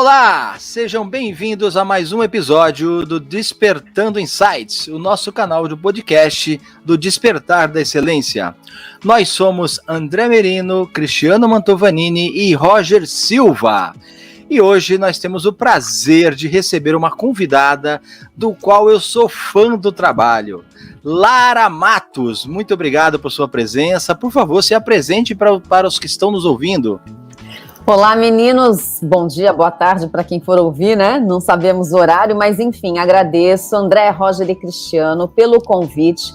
Olá, sejam bem-vindos a mais um episódio do Despertando Insights, o nosso canal de podcast do Despertar da Excelência. Nós somos André Merino, Cristiano Mantovanini e Roger Silva. E hoje nós temos o prazer de receber uma convidada do qual eu sou fã do trabalho, Lara Matos. Muito obrigado por sua presença. Por favor, se apresente para os que estão nos ouvindo. Olá, meninos. Bom dia, boa tarde para quem for ouvir, né? Não sabemos o horário, mas enfim, agradeço André, Roger e Cristiano pelo convite.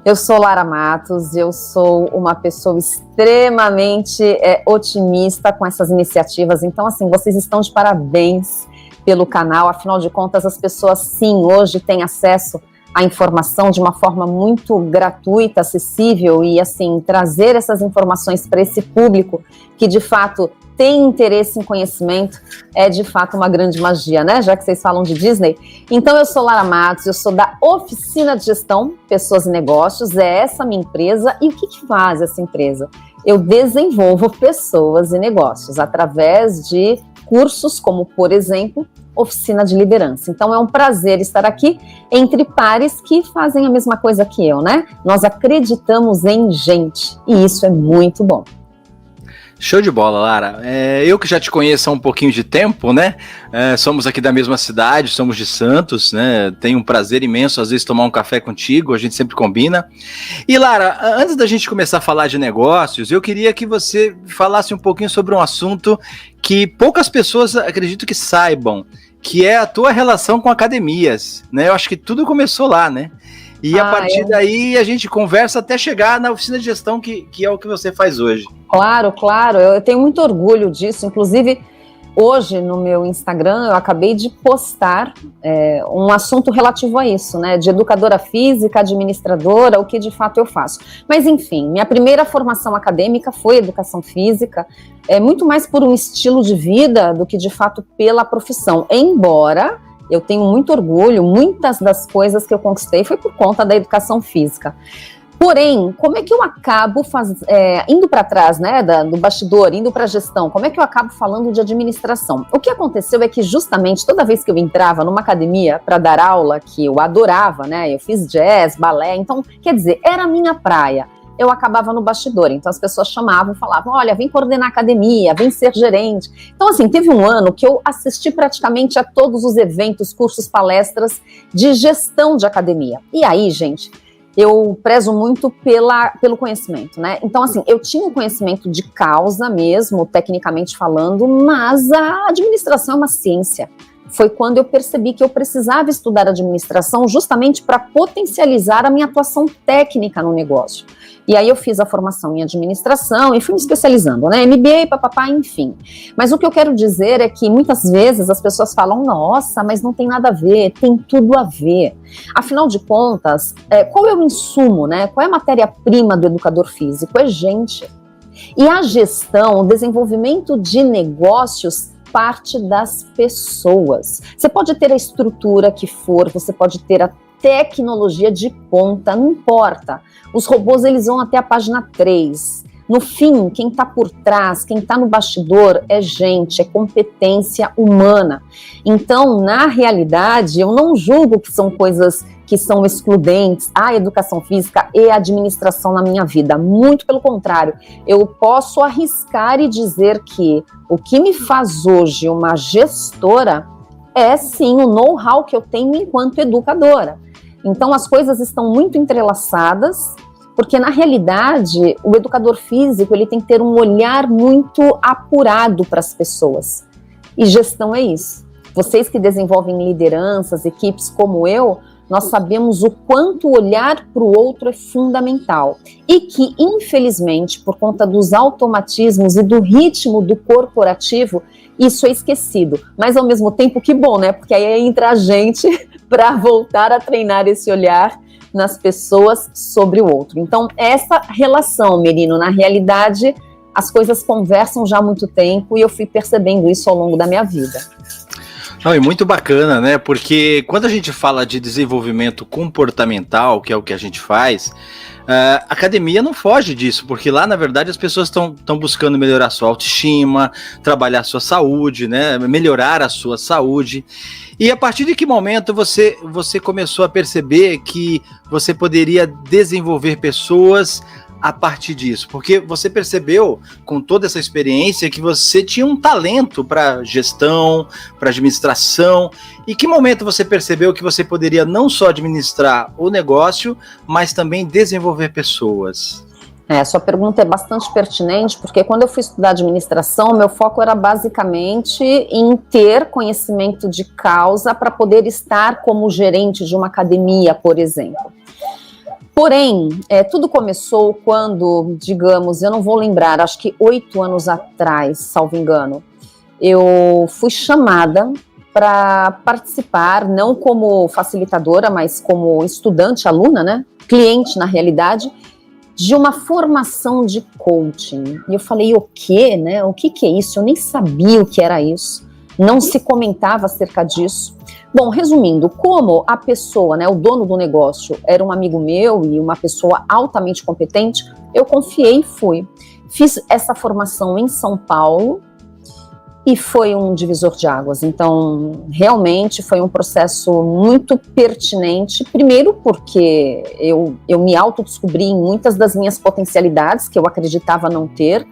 Eu sou Lara Matos, eu sou uma pessoa extremamente otimista com essas iniciativas. Então, assim, vocês estão de parabéns pelo canal. Afinal de contas, as pessoas, sim, hoje têm acesso à informação de uma forma muito gratuita, acessível e, assim, trazer essas informações para esse público que, de fato, tem interesse em conhecimento, é de fato uma grande magia, né? Já que vocês falam de Disney. Então, eu sou Lara Matos, eu sou da Oficina de Gestão, Pessoas e Negócios, é essa minha empresa. E o que faz essa empresa? Eu desenvolvo pessoas e negócios através de cursos como, por exemplo, Oficina de Liderança. Então, é um prazer estar aqui entre pares que fazem a mesma coisa que eu, né? Nós acreditamos em gente e isso é muito bom. Show de bola, Lara. Eu que já te conheço há um pouquinho de tempo, né? Somos aqui da mesma cidade, somos de Santos, né? Tenho um prazer imenso, às vezes, tomar um café contigo, a gente sempre combina. E, Lara, antes da gente começar a falar de negócios, eu queria que você falasse um pouquinho sobre um assunto que poucas pessoas acredito que saibam, que é a tua relação com academias, né? Eu acho que tudo começou lá, né? E a partir daí a gente conversa até chegar na oficina de gestão, que é o que você faz hoje. Claro, eu tenho muito orgulho disso. Inclusive, hoje no meu Instagram eu acabei de postar um assunto relativo a isso, né? De educadora física, administradora, o que de fato eu faço. Mas enfim, minha primeira formação acadêmica foi educação física, muito mais por um estilo de vida do que de fato pela profissão. Embora eu tenho muito orgulho, muitas das coisas que eu conquistei foi por conta da educação física. Porém, como é que eu acabo indo para trás, né, do bastidor, indo para a gestão, como é que eu acabo falando de administração? O que aconteceu é que justamente toda vez que eu entrava numa academia para dar aula, que eu adorava, né, eu fiz jazz, balé, então, quer dizer, era a minha praia. Eu acabava no bastidor, então as pessoas chamavam e falavam, olha, vem coordenar a academia, vem ser gerente. Então, assim, teve um ano que eu assisti praticamente a todos os eventos, cursos, palestras de gestão de academia. E aí, gente, eu prezo muito pelo conhecimento, né? Então, assim, eu tinha um conhecimento de causa mesmo, tecnicamente falando, mas a administração é uma ciência. Foi quando eu percebi que eu precisava estudar administração justamente para potencializar a minha atuação técnica no negócio. E aí eu fiz a formação em administração e fui me especializando, né? MBA, papapá, enfim. Mas o que eu quero dizer é que muitas vezes as pessoas falam, nossa, mas não tem nada a ver, tem tudo a ver. Afinal de contas, qual é o insumo, né? Qual é a matéria-prima do educador físico? É gente. E a gestão, o desenvolvimento de negócios parte das pessoas. Você pode ter a estrutura que for, você pode ter a tecnologia de ponta, não importa. Os robôs, eles vão até a página 3. No fim, quem está por trás, quem está no bastidor é gente, é competência humana. Então, na realidade, eu não julgo que são coisas que são excludentes, a educação física e a administração na minha vida. Muito pelo contrário, eu posso arriscar e dizer que o que me faz hoje uma gestora é sim o know-how que eu tenho enquanto educadora. Então as coisas estão muito entrelaçadas, porque na realidade o educador físico ele tem que ter um olhar muito apurado para as pessoas. E gestão é isso. Vocês que desenvolvem lideranças, equipes como eu, nós sabemos o quanto olhar para o outro é fundamental. E que, infelizmente, por conta dos automatismos e do ritmo do corporativo, isso é esquecido. Mas, ao mesmo tempo, que bom, né? Porque aí entra a gente para voltar a treinar esse olhar nas pessoas sobre o outro. Então, essa relação, Merino, na realidade, as coisas conversam já há muito tempo e eu fui percebendo isso ao longo da minha vida. Não, e muito bacana, né? Porque quando a gente fala de desenvolvimento comportamental, que é o que a gente faz, a academia não foge disso, porque lá, na verdade, as pessoas estão buscando melhorar sua autoestima, trabalhar sua saúde, né? Melhorar a sua saúde. E a partir de que momento você começou a perceber que você poderia desenvolver pessoas a partir disso? Porque você percebeu, com toda essa experiência, que você tinha um talento para gestão, para administração. E que momento você percebeu que você poderia não só administrar o negócio, mas também desenvolver pessoas? Sua pergunta é bastante pertinente, porque quando eu fui estudar administração, meu foco era basicamente em ter conhecimento de causa para poder estar como gerente de uma academia, por exemplo. Porém, tudo começou quando, digamos, eu não vou lembrar, acho que 8 anos atrás, salvo engano, eu fui chamada para participar, não como facilitadora, mas como estudante, aluna, né? Cliente, na realidade, de uma formação de coaching. E eu falei, o quê, né? O que é isso? Eu nem sabia o que era isso. Não se comentava acerca disso. Bom, resumindo, como a pessoa, né, o dono do negócio, era um amigo meu e uma pessoa altamente competente, eu confiei e fui. Fiz essa formação em São Paulo e foi um divisor de águas. Então, realmente foi um processo muito pertinente. Primeiro porque eu me autodescobri em muitas das minhas potencialidades que eu acreditava não ter.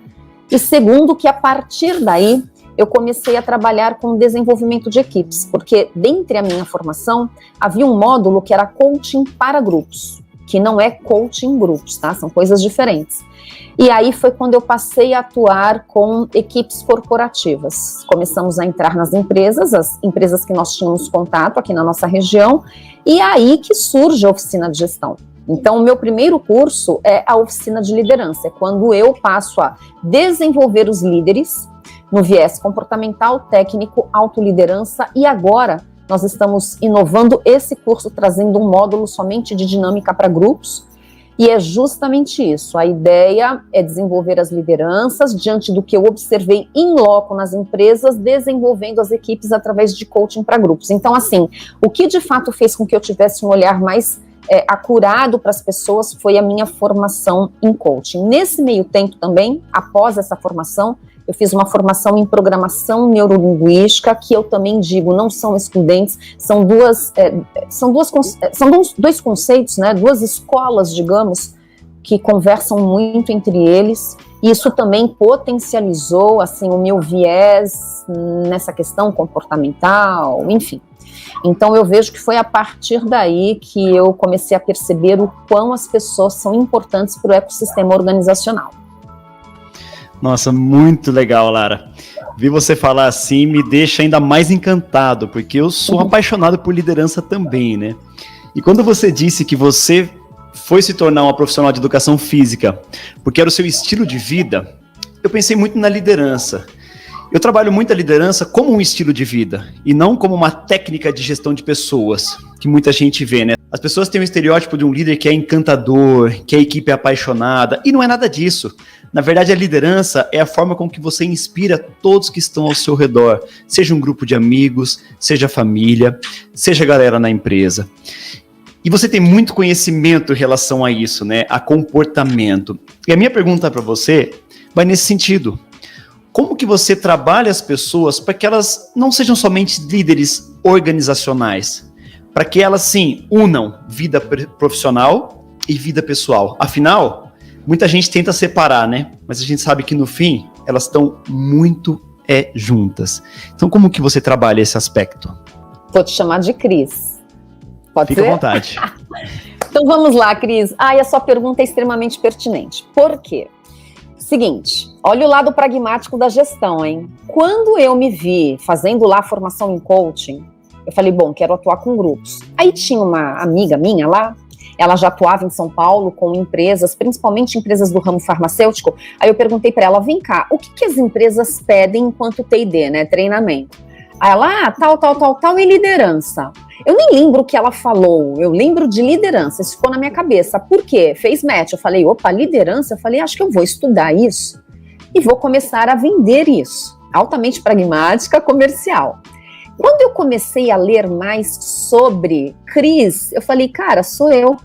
E segundo que a partir daí eu comecei a trabalhar com desenvolvimento de equipes, porque dentre a minha formação havia um módulo que era coaching para grupos, que não é coaching em grupos, tá? São coisas diferentes. E aí foi quando eu passei a atuar com equipes corporativas. Começamos a entrar nas empresas, as empresas que nós tínhamos contato aqui na nossa região, e é aí que surge a oficina de gestão. Então, o meu primeiro curso é a oficina de liderança, é quando eu passo a desenvolver os líderes no viés comportamental, técnico, autoliderança, e agora nós estamos inovando esse curso, trazendo um módulo somente de dinâmica para grupos, e é justamente isso. A ideia é desenvolver as lideranças diante do que eu observei in loco nas empresas, desenvolvendo as equipes através de coaching para grupos. Então, assim, o que de fato fez com que eu tivesse um olhar mais acurado para as pessoas foi a minha formação em coaching. Nesse meio tempo também, após essa formação, eu fiz uma formação em programação neurolinguística, que eu também digo, não são excludentes, são dois conceitos, né, duas escolas, digamos, que conversam muito entre eles, e isso também potencializou, assim, o meu viés nessa questão comportamental, enfim. Então eu vejo que foi a partir daí que eu comecei a perceber o quão as pessoas são importantes para o ecossistema organizacional. Nossa, muito legal, Lara. Vi você falar assim me deixa ainda mais encantado, porque eu sou apaixonado por liderança também, né? E quando você disse que você foi se tornar uma profissional de educação física porque era o seu estilo de vida, eu pensei muito na liderança. Eu trabalho muito a liderança como um estilo de vida e não como uma técnica de gestão de pessoas, que muita gente vê, né? As pessoas têm um estereótipo de um líder que é encantador, que a equipe é apaixonada, e não é nada disso. Na verdade, a liderança é a forma com que você inspira todos que estão ao seu redor, seja um grupo de amigos, seja família, seja a galera na empresa. E você tem muito conhecimento em relação a isso, né? A comportamento. E a minha pergunta para você vai nesse sentido. Como que você trabalha as pessoas para que elas não sejam somente líderes organizacionais, para que elas, sim, unam vida profissional e vida pessoal? Afinal, muita gente tenta separar, né? Mas a gente sabe que no fim, elas estão muito juntas. Então, como que você trabalha esse aspecto? Vou te chamar de Cris. Pode ser? Fica à vontade. Então vamos lá, Cris. E a sua pergunta é extremamente pertinente. Por quê? Seguinte, olha o lado pragmático da gestão, hein? Quando eu me vi fazendo lá a formação em coaching, eu falei, bom, quero atuar com grupos. Aí tinha uma amiga minha lá, ela já atuava em São Paulo com empresas, principalmente empresas do ramo farmacêutico. Aí eu perguntei para ela, vem cá, o que as empresas pedem enquanto T&D, né, treinamento? Aí ela, tal e liderança. Eu nem lembro o que ela falou, eu lembro de liderança, isso ficou na minha cabeça. Por quê? Fez match. Eu falei, opa, liderança? Eu falei, acho que eu vou estudar isso e vou começar a vender isso. Altamente pragmática, comercial. Quando eu comecei a ler mais sobre Cris, eu falei, cara, sou eu.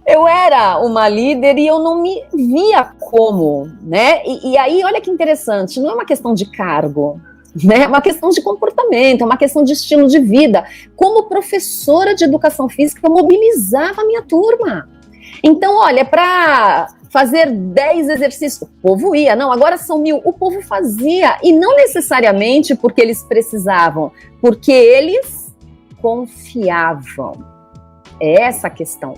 Eu era uma líder e eu não me via como, né? E aí, olha que interessante, não é uma questão de cargo, né? É uma questão de comportamento, é uma questão de estilo de vida. Como professora de educação física, eu mobilizava a minha turma. Então, olha, para fazer 10 exercícios, o povo ia, não, agora são 1000, o povo fazia, e não necessariamente porque eles precisavam, porque eles confiavam. É essa a questão.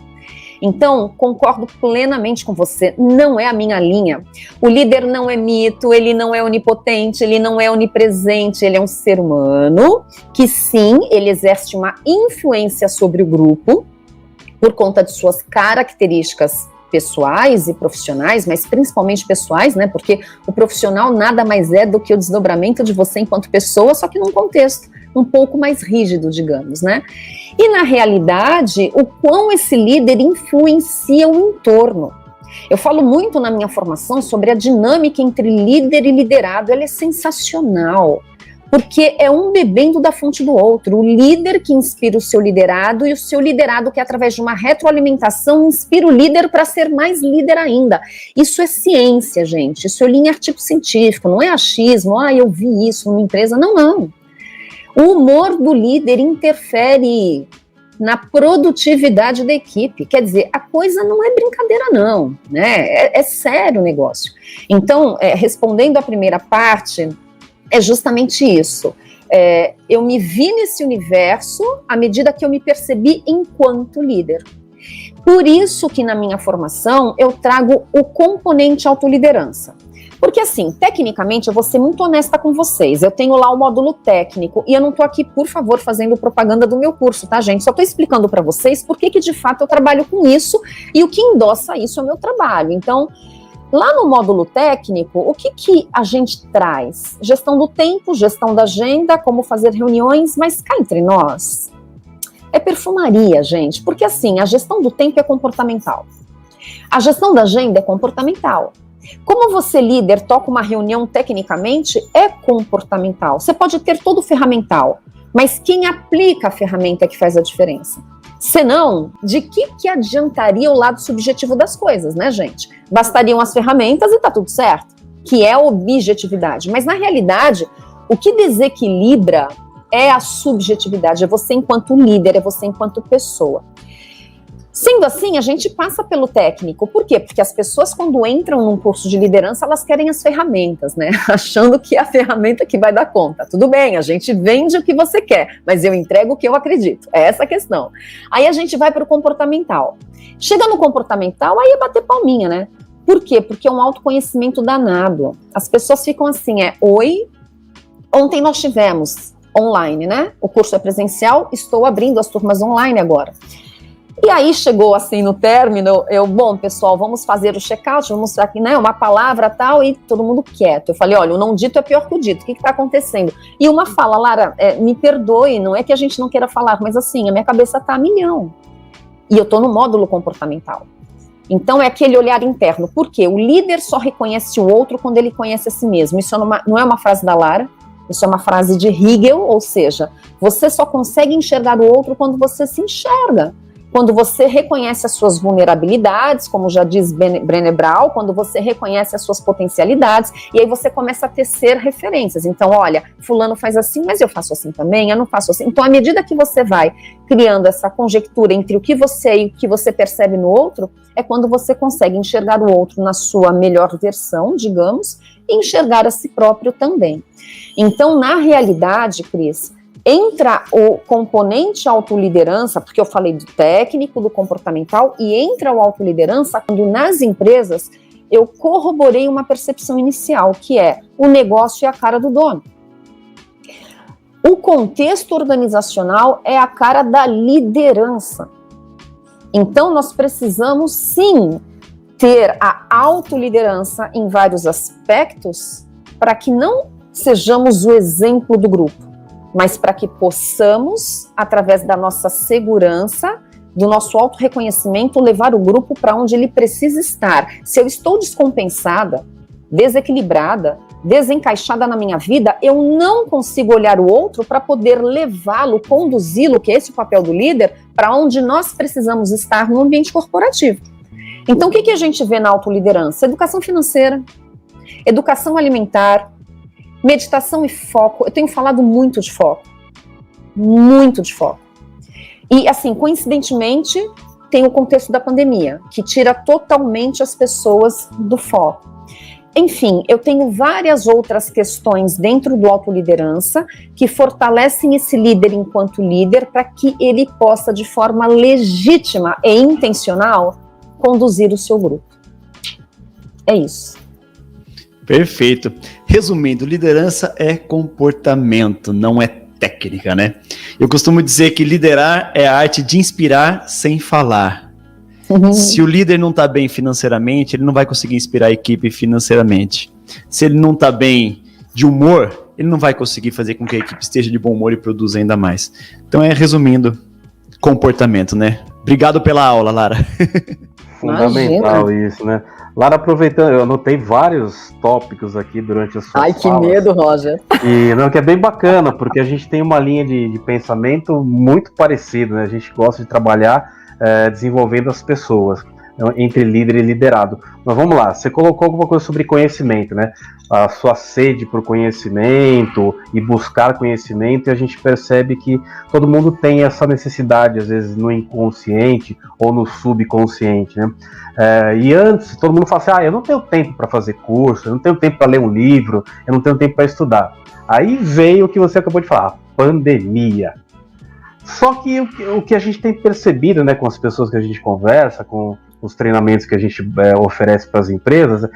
Então, concordo plenamente com você, não é a minha linha. O líder não é mito, ele não é onipotente, ele não é onipresente, ele é um ser humano que sim, ele exerce uma influência sobre o grupo por conta de suas características pessoais e profissionais, mas principalmente pessoais, né? Porque o profissional nada mais é do que o desdobramento de você enquanto pessoa, só que num contexto um pouco mais rígido, digamos, né? E na realidade, o quão esse líder influencia o entorno. Eu falo muito na minha formação sobre a dinâmica entre líder e liderado, ela é sensacional, porque é um bebendo da fonte do outro, o líder que inspira o seu liderado e o seu liderado que através de uma retroalimentação inspira o líder para ser mais líder ainda. Isso é ciência, gente, isso eu li em artigo científico, não é achismo, eu vi isso numa empresa, não. O humor do líder interfere na produtividade da equipe. Quer dizer, a coisa não é brincadeira não, né? É sério o negócio. Então, respondendo à primeira parte, é justamente isso. Eu me vi nesse universo à medida que eu me percebi enquanto líder. Por isso que na minha formação eu trago o componente autoliderança. Porque assim, tecnicamente, eu vou ser muito honesta com vocês, eu tenho lá o módulo técnico e eu não tô aqui, por favor, fazendo propaganda do meu curso, tá, gente? Só tô explicando para vocês por que de fato eu trabalho com isso e o que endossa isso é o meu trabalho. Então, lá no módulo técnico, o que a gente traz? Gestão do tempo, gestão da agenda, como fazer reuniões, mas cá entre nós, é perfumaria, gente, porque assim, a gestão do tempo é comportamental, a gestão da agenda é comportamental. Como você, líder, toca uma reunião tecnicamente, é comportamental. Você pode ter todo o ferramental, mas quem aplica a ferramenta é que faz a diferença. Senão, de que adiantaria o lado subjetivo das coisas, né, gente? Bastariam as ferramentas e tá tudo certo, que é a objetividade. Mas, na realidade, o que desequilibra é a subjetividade, é você enquanto líder, é você enquanto pessoa. Sendo assim, a gente passa pelo técnico. Por quê? Porque as pessoas, quando entram num curso de liderança, elas querem as ferramentas, né? Achando que é a ferramenta que vai dar conta. Tudo bem, a gente vende o que você quer, mas eu entrego o que eu acredito. É essa a questão. Aí a gente vai para o comportamental. Chega no comportamental, aí é bater palminha, né? Por quê? Porque é um autoconhecimento danado. As pessoas ficam assim, oi, ontem nós tivemos online, né? O curso é presencial, estou abrindo as turmas online agora. E aí chegou assim no término, bom, pessoal, vamos fazer o check-out, vamos mostrar aqui, né, uma palavra tal, e todo mundo quieto. Eu falei, olha, o não dito é pior que o dito, o que está acontecendo? E uma fala, Lara, me perdoe, não é que a gente não queira falar, mas assim, a minha cabeça está a milhão. E eu estou no módulo comportamental. Então é aquele olhar interno. Por quê? O líder só reconhece o outro quando ele conhece a si mesmo. Isso não é uma frase da Lara, isso é uma frase de Hegel, ou seja, você só consegue enxergar o outro quando você se enxerga. Quando você reconhece as suas vulnerabilidades, como já diz Brené Brown, quando você reconhece as suas potencialidades, e aí você começa a tecer referências. Então, olha, fulano faz assim, mas eu faço assim também, eu não faço assim. Então, à medida que você vai criando essa conjectura entre o que você é e o que você percebe no outro, é quando você consegue enxergar o outro na sua melhor versão, digamos, e enxergar a si próprio também. Então, na realidade, Cris, entra o componente autoliderança, porque eu falei do técnico, do comportamental, e entra o autoliderança quando nas empresas eu corroborei uma percepção inicial, que é o negócio é a cara do dono. O contexto organizacional é a cara da liderança. Então, nós precisamos, sim, ter a autoliderança em vários aspectos para que não sejamos o exemplo do grupo, mas para que possamos, através da nossa segurança, do nosso autorreconhecimento, levar o grupo para onde ele precisa estar. Se eu estou descompensada, desequilibrada, desencaixada na minha vida, eu não consigo olhar o outro para poder levá-lo, conduzi-lo, que é esse o papel do líder, para onde nós precisamos estar no ambiente corporativo. Então, o que a gente vê na autoliderança? Educação financeira, educação alimentar, meditação e foco. Eu tenho falado muito de foco. Muito de foco. E, assim, coincidentemente, tem o contexto da pandemia, que tira totalmente as pessoas do foco. Enfim, eu tenho várias outras questões dentro do autoliderança que fortalecem esse líder enquanto líder para que ele possa, de forma legítima e intencional, conduzir o seu grupo. É isso. Perfeito. Resumindo, liderança é comportamento, não é técnica, né? Eu costumo dizer que liderar é a arte de inspirar sem falar. Se o líder não está bem financeiramente, ele não vai conseguir inspirar a equipe financeiramente. Se ele não está bem de humor, ele não vai conseguir fazer com que a equipe esteja de bom humor e produza ainda mais. Então resumindo, comportamento, né? Obrigado pela aula, Lara. Fundamental isso, né? Lara, aproveitando, eu anotei vários tópicos aqui durante as suas falas. Ai, que medo, Roger. E não, que é bem bacana, porque a gente tem uma linha de pensamento muito parecida, né? A gente gosta de trabalhar desenvolvendo as pessoas, entre líder e liderado. Mas vamos lá, você colocou alguma coisa sobre conhecimento, né? A sua sede por conhecimento e buscar conhecimento, e a gente percebe que todo mundo tem essa necessidade, às vezes no inconsciente ou no subconsciente, né? E antes, todo mundo fala assim, eu não tenho tempo para fazer curso, eu não tenho tempo para ler um livro, eu não tenho tempo para estudar. Aí veio o que você acabou de falar, a pandemia. Só que o que a gente tem percebido, né, com as pessoas que a gente conversa, com os treinamentos que a gente oferece para as empresas,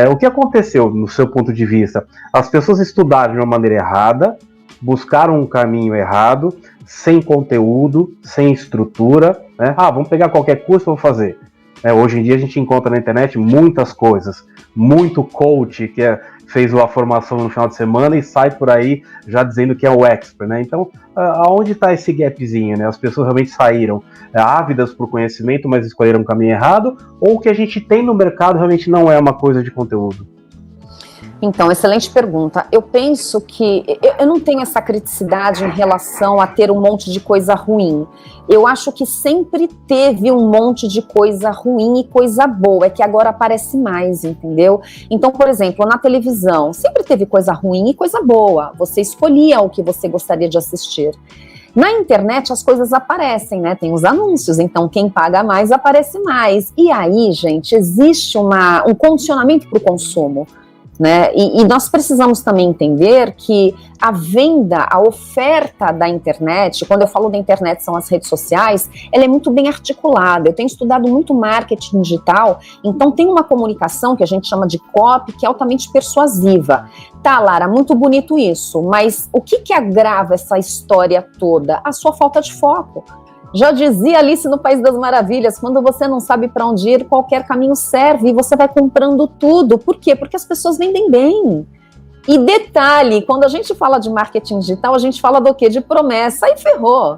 o que aconteceu no seu ponto de vista? As pessoas estudaram de uma maneira errada, buscaram um caminho errado, sem conteúdo, sem estrutura, né? Vamos pegar qualquer curso e vamos fazer. Hoje em dia a gente encontra na internet muitas coisas, muito coach que fez a formação no final de semana e sai por aí já dizendo que é o expert, né? Então, aonde está esse gapzinho, né? As pessoas realmente saíram ávidas por conhecimento, mas escolheram um caminho errado, ou o que a gente tem no mercado realmente não é uma coisa de conteúdo? Então, excelente pergunta. Eu penso que eu não tenho essa criticidade em relação a ter um monte de coisa ruim. Eu acho que sempre teve um monte de coisa ruim e coisa boa, é que agora aparece mais, entendeu? Então, por exemplo, na televisão, sempre teve coisa ruim e coisa boa. Você escolhia o que você gostaria de assistir. Na internet as coisas aparecem, né? Tem os anúncios, então quem paga mais aparece mais. E aí, gente, existe um condicionamento para o consumo. Né? E nós precisamos também entender que a venda, a oferta da internet, quando eu falo da internet são as redes sociais, ela é muito bem articulada. Eu tenho estudado muito marketing digital, então tem uma comunicação que a gente chama de copy, que é altamente persuasiva. Tá, Lara, muito bonito isso, mas o que agrava essa história toda? A sua falta de foco. Já dizia Alice no País das Maravilhas, quando você não sabe para onde ir, qualquer caminho serve e você vai comprando tudo. Por quê? Porque as pessoas vendem bem. E detalhe, quando a gente fala de marketing digital, a gente fala do quê? De promessa, aí ferrou.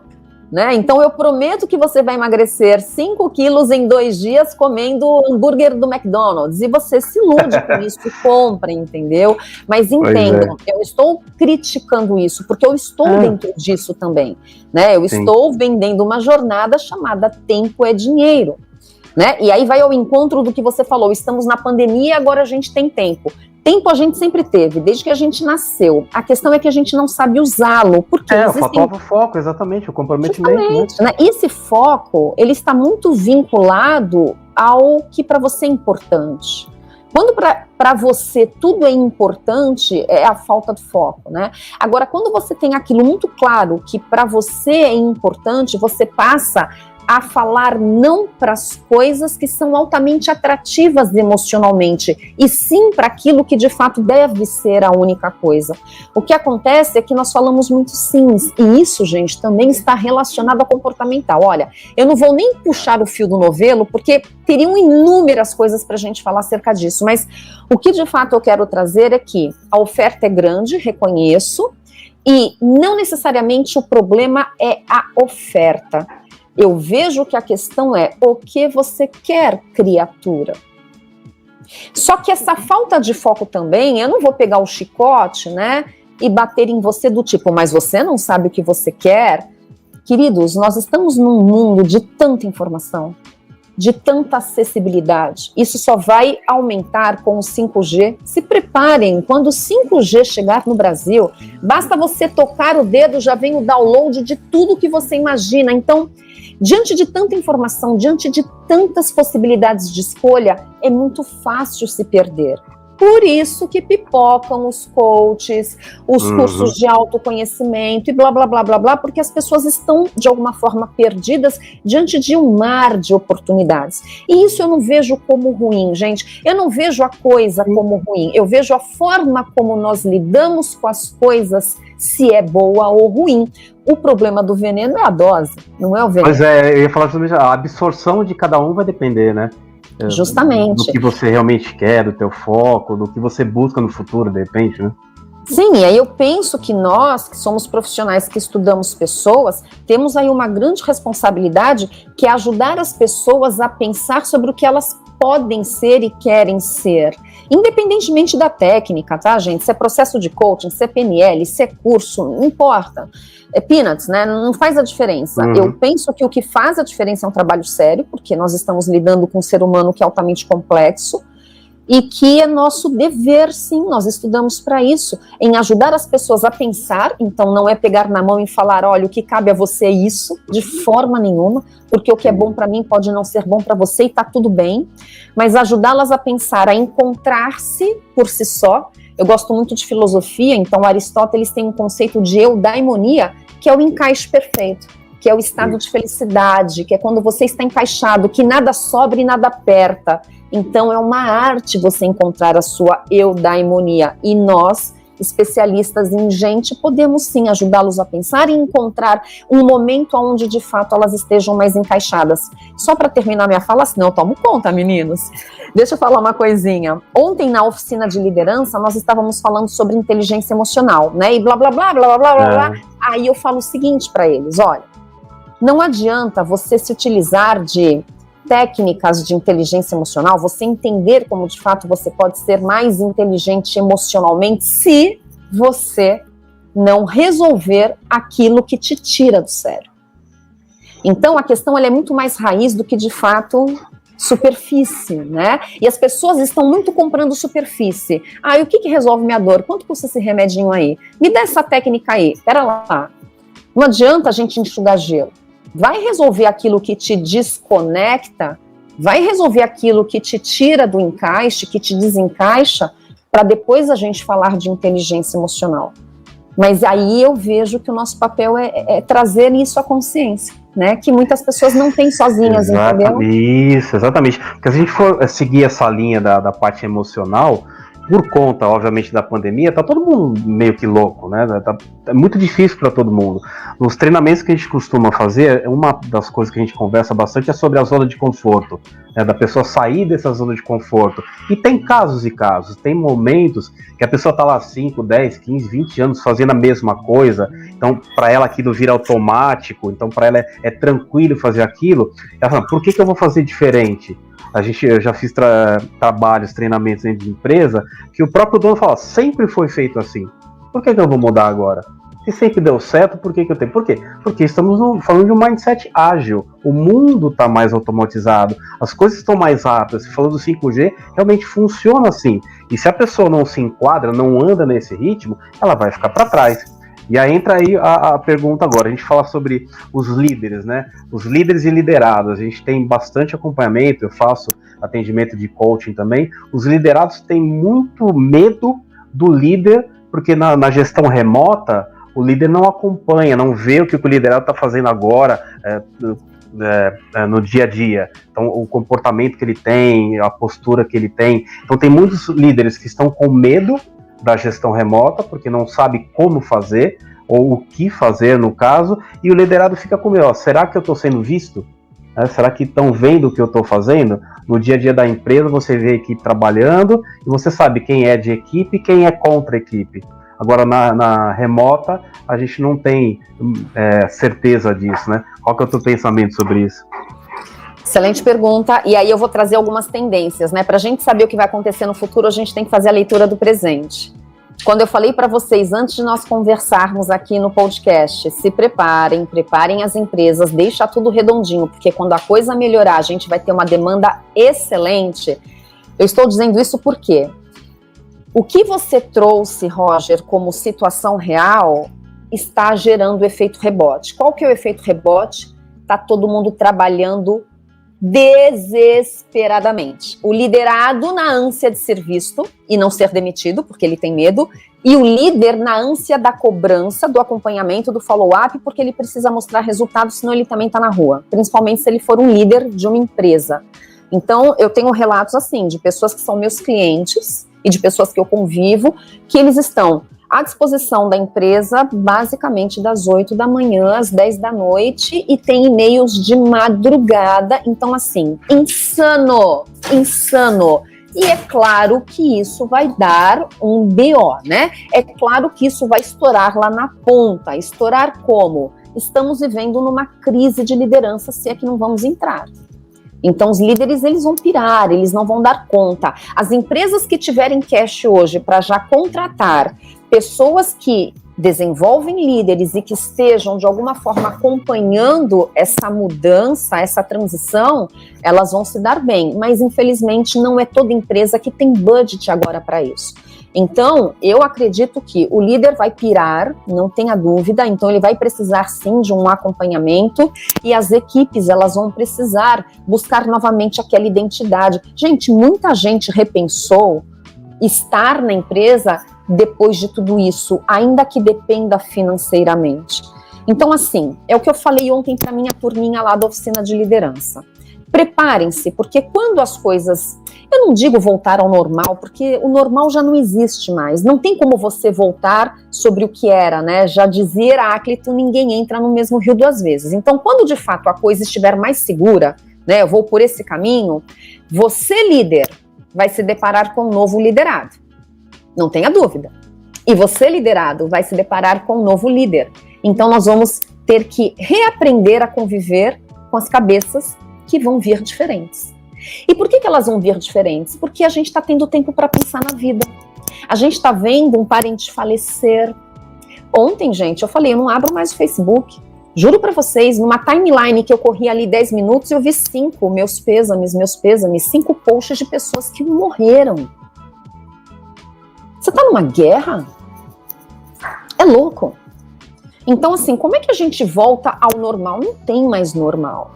Né? Então eu prometo que você vai emagrecer 5 quilos em 2 dias comendo hambúrguer do McDonald's, e você se ilude com isso e compra, entendeu? Mas entendam, eu estou criticando isso, porque eu estou dentro disso também, né? Eu estou vendendo uma jornada chamada Tempo é Dinheiro, né? E aí vai ao encontro do que você falou, estamos na pandemia e agora a gente tem tempo. Tempo a gente sempre teve, desde que a gente nasceu. A questão é que a gente não sabe usá-lo. Porque faltava o foco, exatamente, o comprometimento. Né? Esse foco, ele está muito vinculado ao que para você é importante. Quando para você tudo é importante, é a falta de foco, né? Agora, quando você tem aquilo muito claro que para você é importante, você passa a falar não para as coisas que são altamente atrativas emocionalmente, e sim para aquilo que de fato deve ser a única coisa. O que acontece é que nós falamos muito sims, e isso, gente, também está relacionado ao comportamental. Olha, eu não vou nem puxar o fio do novelo, porque teriam inúmeras coisas para a gente falar acerca disso, mas o que de fato eu quero trazer é que a oferta é grande, reconheço, e não necessariamente o problema é a oferta. Eu vejo que a questão é o que você quer, criatura. Só que essa falta de foco também, eu não vou pegar o chicote, né, e bater em você do tipo, mas você não sabe o que você quer? Queridos, nós estamos num mundo de tanta informação, de tanta acessibilidade. Isso só vai aumentar com o 5G. Se preparem, quando o 5G chegar no Brasil, basta você tocar o dedo, já vem o download de tudo que você imagina. Então, diante de tanta informação, diante de tantas possibilidades de escolha, é muito fácil se perder. Por isso que pipocam os coaches, os cursos de autoconhecimento e blá, blá, blá, blá, blá, porque as pessoas estão, de alguma forma, perdidas diante de um mar de oportunidades. E isso eu não vejo como ruim, gente. Eu não vejo a coisa como ruim. Eu vejo a forma como nós lidamos com as coisas, se é boa ou ruim. O problema do veneno é a dose, não é o veneno. Pois é, eu ia falar sobre isso. A absorção de cada um vai depender, né? Justamente. Do que você realmente quer, do teu foco, do que você busca no futuro, de repente, né? Sim, e aí eu penso que nós, que somos profissionais que estudamos pessoas, temos aí uma grande responsabilidade, que é ajudar as pessoas a pensar sobre o que elas podem ser e querem ser, independentemente da técnica, tá, gente? Se é processo de coaching, se é PNL, se é curso, não importa. É peanuts, né? Não faz a diferença. Eu penso que o que faz a diferença é um trabalho sério, porque nós estamos lidando com um ser humano que é altamente complexo, e que é nosso dever, sim, nós estudamos para isso, em ajudar as pessoas a pensar. Então não é pegar na mão e falar, olha, o que cabe a você é isso, de forma nenhuma, porque o que é bom para mim pode não ser bom para você e tá tudo bem, mas ajudá-las a pensar, a encontrar-se por si só. Eu gosto muito de filosofia, então Aristóteles tem um conceito de eudaimonia, que é o encaixe perfeito, que é o estado de felicidade, que é quando você está encaixado, que nada sobra e nada aperta. Então é uma arte você encontrar a sua eudaimonia. E nós, especialistas em gente, podemos sim ajudá-los a pensar e encontrar um momento onde de fato elas estejam mais encaixadas. Só para terminar minha fala, senão eu tomo conta, meninos. Deixa eu falar uma coisinha. Ontem na oficina de liderança nós estávamos falando sobre inteligência emocional, né? E blá blá blá blá blá blá blá. Aí eu falo o seguinte para eles, olha, não adianta você se utilizar de técnicas de inteligência emocional, você entender como de fato você pode ser mais inteligente emocionalmente se você não resolver aquilo que te tira do sério. Então a questão ela é muito mais raiz do que de fato superfície, né? E as pessoas estão muito comprando superfície. Ah, e o que resolve minha dor? Quanto custa esse remedinho aí? Me dá essa técnica aí. Pera lá. Não adianta a gente enxugar gelo. Vai resolver aquilo que te desconecta, vai resolver aquilo que te tira do encaixe, que te desencaixa, para depois a gente falar de inteligência emocional. Mas aí eu vejo que o nosso papel é trazer isso à consciência, né? Que muitas pessoas não têm sozinhas, entendeu? Isso, exatamente. Porque se a gente for seguir essa linha da parte emocional, por conta, obviamente, da pandemia, tá todo mundo meio que louco, né? É muito difícil para todo mundo. Nos treinamentos que a gente costuma fazer, uma das coisas que a gente conversa bastante é sobre a zona de conforto, né? Da pessoa sair dessa zona de conforto. E tem casos e casos, tem momentos que a pessoa tá lá 5, 10, 15, 20 anos fazendo a mesma coisa, então para ela aquilo vira automático, então para ela é tranquilo fazer aquilo. Ela fala, por que eu vou fazer diferente? Eu já fiz trabalhos, treinamentos dentro de empresa, que o próprio dono fala, sempre foi feito assim. Por que eu vou mudar agora? Se sempre deu certo, por que eu tenho? Por quê? Porque estamos falando de um mindset ágil. O mundo está mais automatizado, as coisas estão mais rápidas. Falando do 5G, realmente funciona assim. E se a pessoa não se enquadra, não anda nesse ritmo, ela vai ficar para trás. E aí entra aí a pergunta agora, a gente fala sobre os líderes, né? Os líderes e liderados, a gente tem bastante acompanhamento, eu faço atendimento de coaching também. Os liderados têm muito medo do líder, porque na gestão remota, o líder não acompanha, não vê o que o liderado está fazendo agora, no dia a dia. Então, o comportamento que ele tem, a postura que ele tem. Então, tem muitos líderes que estão com medo da gestão remota, porque não sabe como fazer, ou o que fazer no caso, e o liderado fica com medo, será que eu estou sendo visto? Será que estão vendo o que eu estou fazendo? No dia a dia da empresa, você vê a equipe trabalhando, e você sabe quem é de equipe e quem é contra a equipe. Agora, na remota, a gente não tem certeza disso, né? Qual que é o teu pensamento sobre isso? Excelente pergunta, e aí eu vou trazer algumas tendências, né? Para a gente saber o que vai acontecer no futuro, a gente tem que fazer a leitura do presente. Quando eu falei para vocês, antes de nós conversarmos aqui no podcast, se preparem as empresas, deixa tudo redondinho, porque quando a coisa melhorar, a gente vai ter uma demanda excelente. Eu estou dizendo isso porque o que você trouxe, Roger, como situação real, está gerando efeito rebote. Qual que é o efeito rebote? Está todo mundo trabalhando desesperadamente. O liderado na ânsia de ser visto e não ser demitido, porque ele tem medo, e o líder na ânsia da cobrança, do acompanhamento, do follow-up, porque ele precisa mostrar resultados, senão ele também está na rua, principalmente se ele for um líder de uma empresa. Então, eu tenho relatos assim, de pessoas que são meus clientes e de pessoas que eu convivo, que eles estão à disposição da empresa, basicamente das 8 da manhã às 10 da noite, e tem e-mails de madrugada. Então, assim, insano. E é claro que isso vai dar um BO, né? É claro que isso vai estourar lá na ponta. Estourar como? Estamos vivendo numa crise de liderança, se é que não vamos entrar. Então, os líderes, eles vão pirar, eles não vão dar conta. As empresas que tiverem cash hoje para já contratar pessoas que desenvolvem líderes e que estejam, de alguma forma, acompanhando essa mudança, essa transição, elas vão se dar bem. Mas, infelizmente, não é toda empresa que tem budget agora para isso. Então, eu acredito que o líder vai pirar, não tenha dúvida, então ele vai precisar sim de um acompanhamento e as equipes, elas vão precisar buscar novamente aquela identidade. Gente, muita gente repensou estar na empresa depois de tudo isso, ainda que dependa financeiramente. Então, assim, é o que eu falei ontem para minha turminha lá da oficina de liderança. Preparem-se, porque quando as coisas, eu não digo voltar ao normal, porque o normal já não existe mais, não tem como você voltar sobre o que era, né? Já dizia Heráclito, ninguém entra no mesmo rio duas vezes. Então, quando de fato a coisa estiver mais segura, né, eu vou por esse caminho, você, líder, vai se deparar com um novo liderado, não tenha dúvida. E você, liderado, vai se deparar com um novo líder. Então, nós vamos ter que reaprender a conviver com as cabeças que vão vir diferentes. E por que elas vão vir diferentes? Porque a gente está tendo tempo para pensar na vida. A gente está vendo um parente falecer. Ontem, gente, eu falei, eu não abro mais o Facebook. Juro para vocês, numa timeline que eu corri ali 10 minutos, eu vi 5 meus pêsames, 5 posts de pessoas que morreram. Você está numa guerra? É louco. Então, assim, como é que a gente volta ao normal? Não tem mais normal.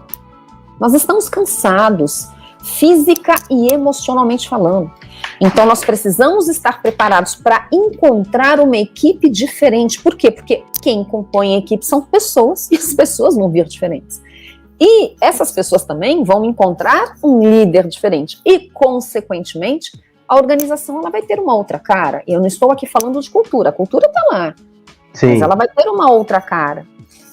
Nós estamos cansados, física e emocionalmente falando. Então, nós precisamos estar preparados para encontrar uma equipe diferente. Por quê? Porque quem compõe a equipe são pessoas e as pessoas vão vir diferentes. E essas pessoas também vão encontrar um líder diferente. E, consequentemente, a organização ela vai ter uma outra cara. Eu não estou aqui falando de cultura. A cultura está lá. Sim. Mas ela vai ter uma outra cara.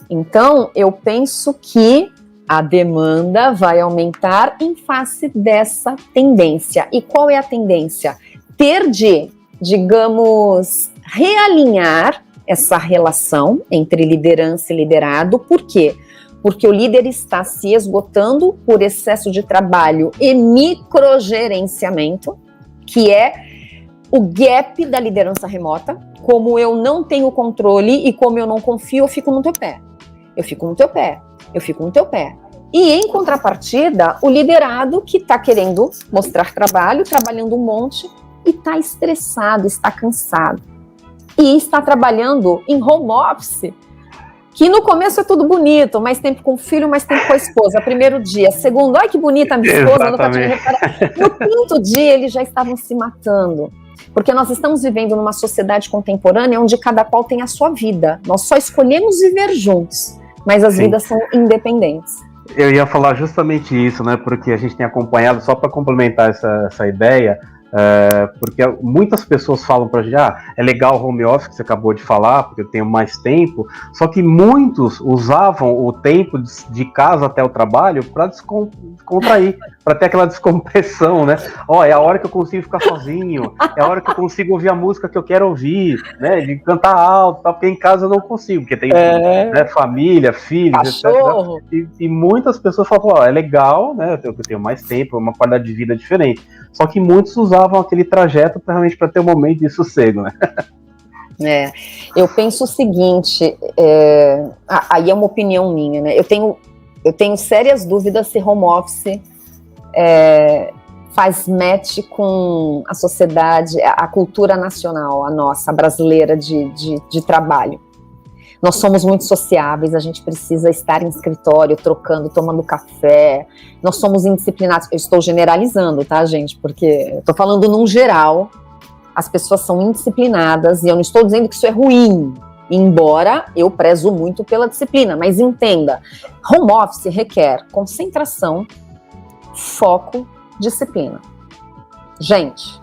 Então, eu penso que a demanda vai aumentar em face dessa tendência. E qual é a tendência? Ter de, digamos, realinhar essa relação entre liderança e liderado. Por quê? Porque o líder está se esgotando por excesso de trabalho e microgerenciamento, que é o gap da liderança remota. Como eu não tenho controle e como eu não confio, eu fico no teu pé. Eu fico no teu pé. Eu fico no teu pé. E em contrapartida, o liderado que está querendo mostrar trabalho, trabalhando um monte, e está estressado, está cansado. E está trabalhando em home office, que no começo é tudo bonito, mais tempo com o filho, mais tempo com a esposa. Primeiro dia, segundo, ai que bonita a minha esposa, nunca tinha reparado. No quinto dia, eles já estavam se matando. Porque nós estamos vivendo numa sociedade contemporânea onde cada qual tem a sua vida. Nós só escolhemos viver juntos, mas as vidas são independentes. Eu ia falar justamente isso, né? Porque a gente tem acompanhado, só para complementar essa ideia, Porque muitas pessoas falam pra gente, é legal o home office que você acabou de falar, porque eu tenho mais tempo, só que muitos usavam o tempo de casa até o trabalho para descontrair, para ter aquela descompressão, né? É a hora que eu consigo ficar sozinho, é a hora que eu consigo ouvir a música que eu quero ouvir, né? De cantar alto, porque em casa eu não consigo, porque tem né, família, filhos, cachorro. etc. E muitas pessoas falam, é legal, né? Eu tenho mais tempo, uma qualidade de vida diferente. Só que muitos usavam aquele trajeto realmente para ter um momento de sossego, né? Eu penso o seguinte, aí é uma opinião minha, né? Eu tenho sérias dúvidas se home office faz match com a sociedade, a cultura nacional, a nossa, a brasileira de trabalho. Nós somos muito sociáveis, a gente precisa estar em escritório, trocando, tomando café. Nós somos indisciplinados. Eu estou generalizando, tá, gente? Porque eu estou falando num geral. As pessoas são indisciplinadas e eu não estou dizendo que isso é ruim, embora eu prezo muito pela disciplina. Mas entenda, home office requer concentração, foco, disciplina. Gente,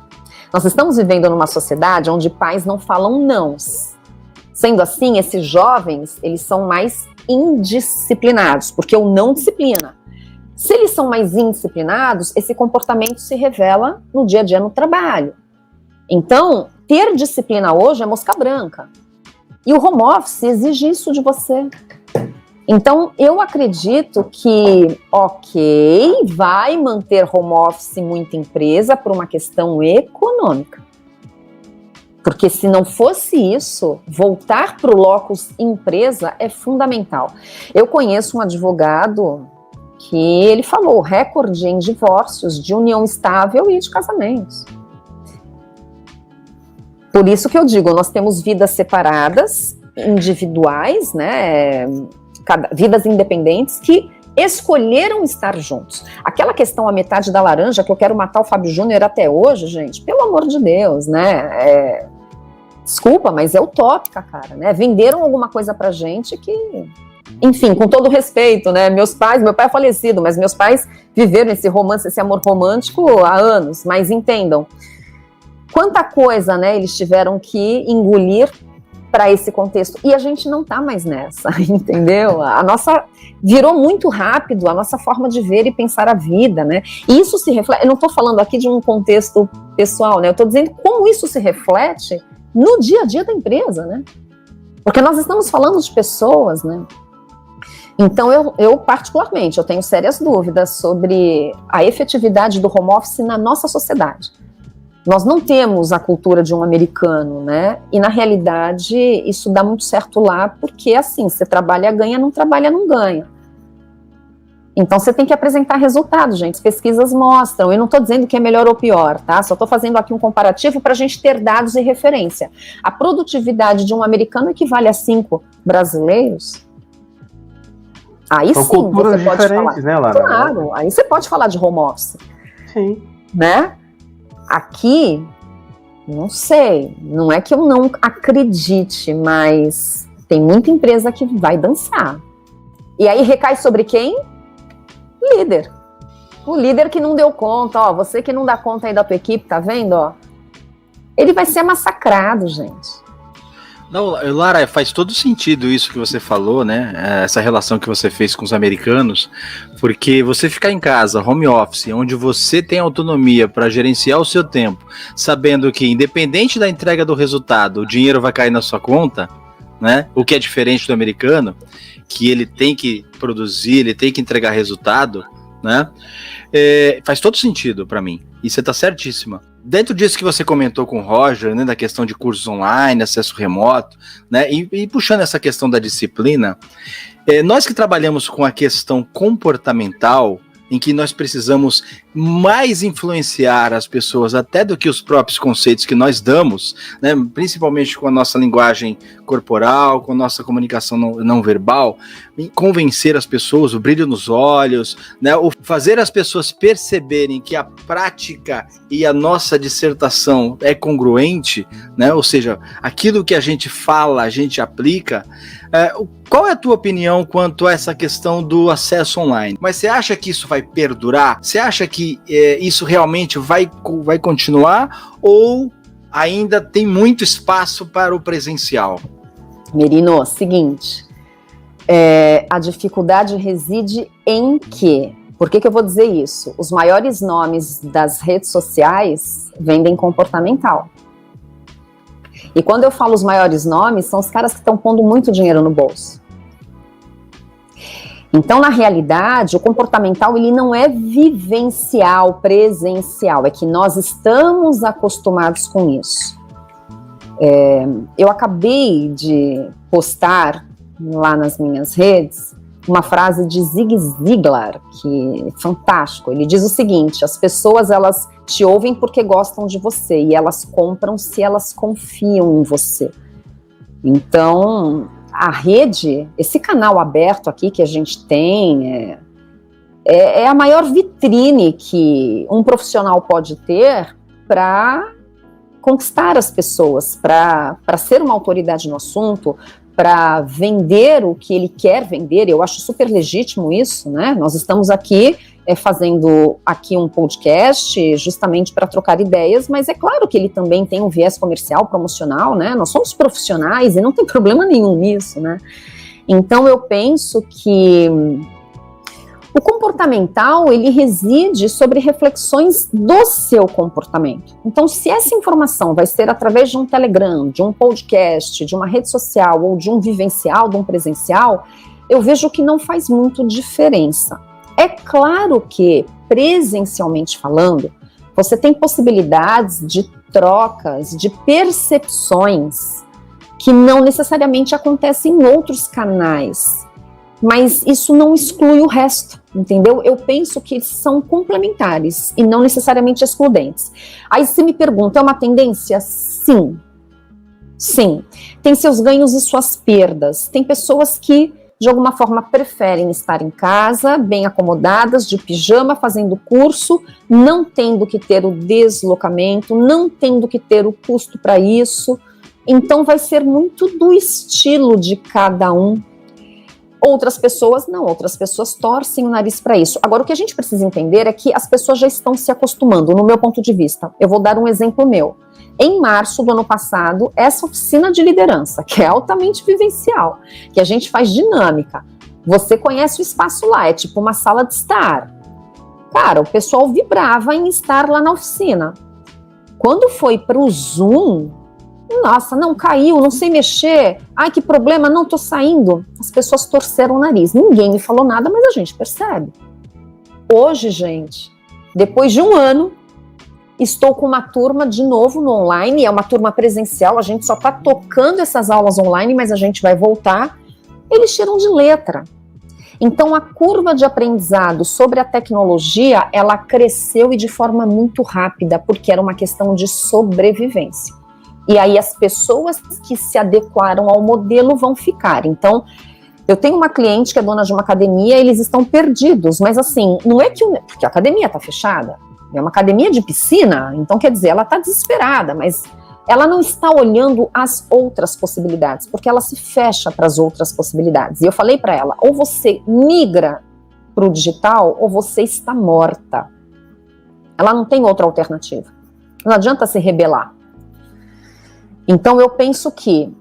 nós estamos vivendo numa sociedade onde pais não falam nãos. Sendo assim, esses jovens, eles são mais indisciplinados, porque o não disciplina. Se eles são mais indisciplinados, esse comportamento se revela no dia a dia no trabalho. Então, ter disciplina hoje é mosca branca. E o home office exige isso de você. Então, eu acredito que, vai manter home office muita empresa por uma questão econômica. Porque se não fosse isso, voltar para o locus empresa é fundamental. Eu conheço um advogado que ele falou recorde em divórcios, de união estável e de casamentos. Por isso que eu digo, nós temos vidas separadas, individuais, né, vidas independentes que escolheram estar juntos. Aquela questão a metade da laranja, que eu quero matar o Fábio Júnior até hoje, gente, pelo amor de Deus, né? Desculpa, mas é utópica, cara, né? Venderam alguma coisa pra gente que... Enfim, com todo respeito, né? Meu pai é falecido, mas meus pais viveram esse romance, esse amor romântico há anos, mas entendam. Quanta coisa, né, eles tiveram que engolir para esse contexto. E a gente não tá mais nessa, entendeu? A nossa... Virou muito rápido a nossa forma de ver e pensar a vida, né? E isso se reflete... Eu não tô falando aqui de um contexto pessoal, né? Eu tô dizendo como isso se reflete no dia a dia da empresa, né? Porque nós estamos falando de pessoas, né? Então, eu particularmente, eu tenho sérias dúvidas sobre a efetividade do home office na nossa sociedade. Nós não temos a cultura de um americano, né? E, na realidade, isso dá muito certo lá, porque, assim, você trabalha, ganha, não trabalha, não ganha. Então, você tem que apresentar resultados, gente. As pesquisas mostram. Eu não estou dizendo que é melhor ou pior, tá? Só estou fazendo aqui um comparativo para a gente ter dados e referência. A produtividade de um americano equivale a 5 brasileiros? Aí são sim, culturas você pode falar. Né, Lara? Claro, aí você pode falar de home office. Sim. Né? Aqui, não sei, não é que eu não acredite, mas tem muita empresa que vai dançar. E aí recai sobre quem? Líder. O líder que não deu conta, ó, você que não dá conta aí da tua equipe, tá vendo, ó? Ele vai ser massacrado, gente. Não, Lara, faz todo sentido isso que você falou, né? Essa relação que você fez com os americanos, porque você ficar em casa, home office, onde você tem autonomia para gerenciar o seu tempo, sabendo que independente da entrega do resultado, o dinheiro vai cair na sua conta, né? O que é diferente do americano, que ele tem que produzir, ele tem que entregar resultado, né? Faz todo sentido para mim. E você está certíssima. Dentro disso que você comentou com o Roger, né, da questão de cursos online, acesso remoto, né, e puxando essa questão da disciplina, nós que trabalhamos com a questão comportamental, em que nós precisamos mais influenciar as pessoas até do que os próprios conceitos que nós damos, né, principalmente com a nossa linguagem corporal, com a nossa comunicação não verbal, convencer as pessoas, o brilho nos olhos, né, o fazer as pessoas perceberem que a prática e a nossa dissertação é congruente, né, ou seja, aquilo que a gente fala, a gente aplica. Qual é a tua opinião quanto a essa questão do acesso online? Mas você acha que isso vai perdurar? Você acha que isso realmente vai continuar ou ainda tem muito espaço para o presencial? Merino, seguinte, a dificuldade reside em quê? Por que eu vou dizer isso? Os maiores nomes das redes sociais vendem comportamental. E quando eu falo os maiores nomes, são os caras que estão pondo muito dinheiro no bolso. Então, na realidade, o comportamental ele não é vivencial, presencial, é que nós estamos acostumados com isso. Eu acabei de postar lá nas minhas redes uma frase de Zig Ziglar, que é fantástico. Ele diz o seguinte: as pessoas elas te ouvem porque gostam de você e elas compram se elas confiam em você. Então, a rede, esse canal aberto aqui que a gente tem, é a maior vitrine que um profissional pode ter para conquistar as pessoas, para ser uma autoridade no assunto, para vender o que ele quer vender. Eu acho super legítimo isso, né? Nós estamos aqui fazendo aqui um podcast justamente para trocar ideias, mas é claro que ele também tem um viés comercial, promocional, né? Nós somos profissionais e não tem problema nenhum nisso, né? Então eu penso que o comportamental, ele reside sobre reflexões do seu comportamento. Então, se essa informação vai ser através de um Telegram, de um podcast, de uma rede social ou de um vivencial, de um presencial, eu vejo que não faz muito diferença. É claro que, presencialmente falando, você tem possibilidades de trocas, de percepções que não necessariamente acontecem em outros canais. Mas isso não exclui o resto, entendeu? Eu penso que são complementares e não necessariamente excludentes. Aí você me pergunta, é uma tendência? Sim. Sim. Tem seus ganhos e suas perdas. Tem pessoas que, de alguma forma, preferem estar em casa, bem acomodadas, de pijama, fazendo curso, não tendo que ter o deslocamento, não tendo que ter o custo para isso. Então vai ser muito do estilo de cada um. Outras pessoas não, outras pessoas torcem o nariz para isso. Agora, o que a gente precisa entender é que as pessoas já estão se acostumando, no meu ponto de vista. Eu vou dar um exemplo meu. Em março do ano passado, essa oficina de liderança, que é altamente vivencial, que a gente faz dinâmica, você conhece o espaço lá, é tipo uma sala de estar. Cara, o pessoal vibrava em estar lá na oficina. Quando foi para o Zoom, nossa, não caiu, não sei mexer, ai que problema, não tô saindo. As pessoas torceram o nariz, ninguém me falou nada, mas a gente percebe. Hoje, gente, depois de um ano, estou com uma turma de novo no online, é uma turma presencial, a gente só tá tocando essas aulas online, mas a gente vai voltar. Eles tiram de letra. Então, a curva de aprendizado sobre a tecnologia, ela cresceu e de forma muito rápida, porque era uma questão de sobrevivência. E aí as pessoas que se adequaram ao modelo vão ficar. Então, eu tenho uma cliente que é dona de uma academia, eles estão perdidos, mas assim, não é que... Porque a academia está fechada, é uma academia de piscina, então quer dizer, ela está desesperada, mas ela não está olhando as outras possibilidades, porque ela se fecha para as outras possibilidades. E eu falei para ela, ou você migra para o digital, ou você está morta. Ela não tem outra alternativa. Não adianta se rebelar. Então, eu penso que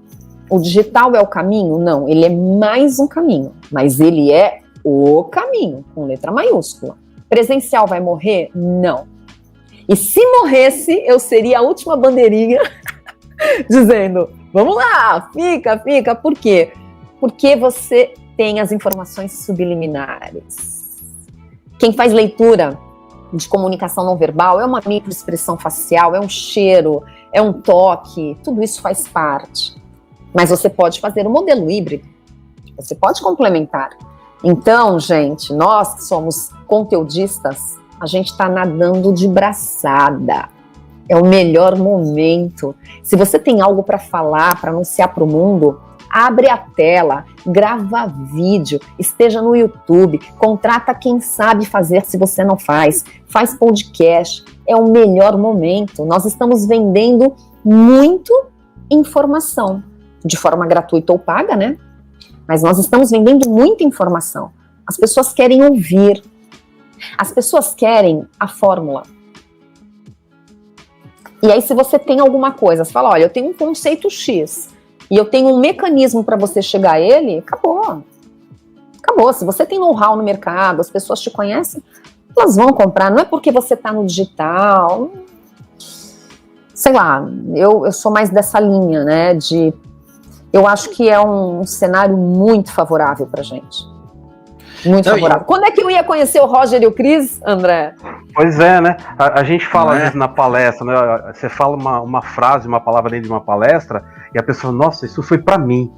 o digital é o caminho? Não, ele é mais um caminho, mas ele é o caminho, com letra maiúscula. Presencial vai morrer? Não. E se morresse, eu seria a última bandeirinha dizendo, vamos lá, fica. Por quê? Porque você tem as informações subliminares. Quem faz leitura de comunicação não verbal é uma microexpressão facial, é um cheiro, é um toque, tudo isso faz parte. Mas você pode fazer um modelo híbrido, você pode complementar. Então, gente, nós que somos conteudistas, a gente está nadando de braçada. É o melhor momento. Se você tem algo para falar, para anunciar para o mundo, abre a tela, grava vídeo, esteja no YouTube, contrata quem sabe fazer se você não faz podcast, é o melhor momento. Nós estamos vendendo muito informação, de forma gratuita ou paga, né? mas nós estamos vendendo muita informação. As pessoas querem ouvir. As pessoas querem a fórmula. E aí, se você tem alguma coisa, você fala, olha, eu tenho um conceito X e eu tenho um mecanismo para você chegar a ele, acabou. Acabou. Se você tem know-how no mercado, as pessoas te conhecem, elas vão comprar. Não é porque você está no digital. Sei lá, eu sou mais dessa linha, né? Eu acho que é um cenário muito favorável para gente. Muito favorável. Quando é que eu ia conhecer o Roger e o Cris, André? Pois é, né? A gente fala às vezes na palestra, né? Você fala uma frase, uma palavra dentro de uma palestra, e a pessoa, nossa, isso foi para mim.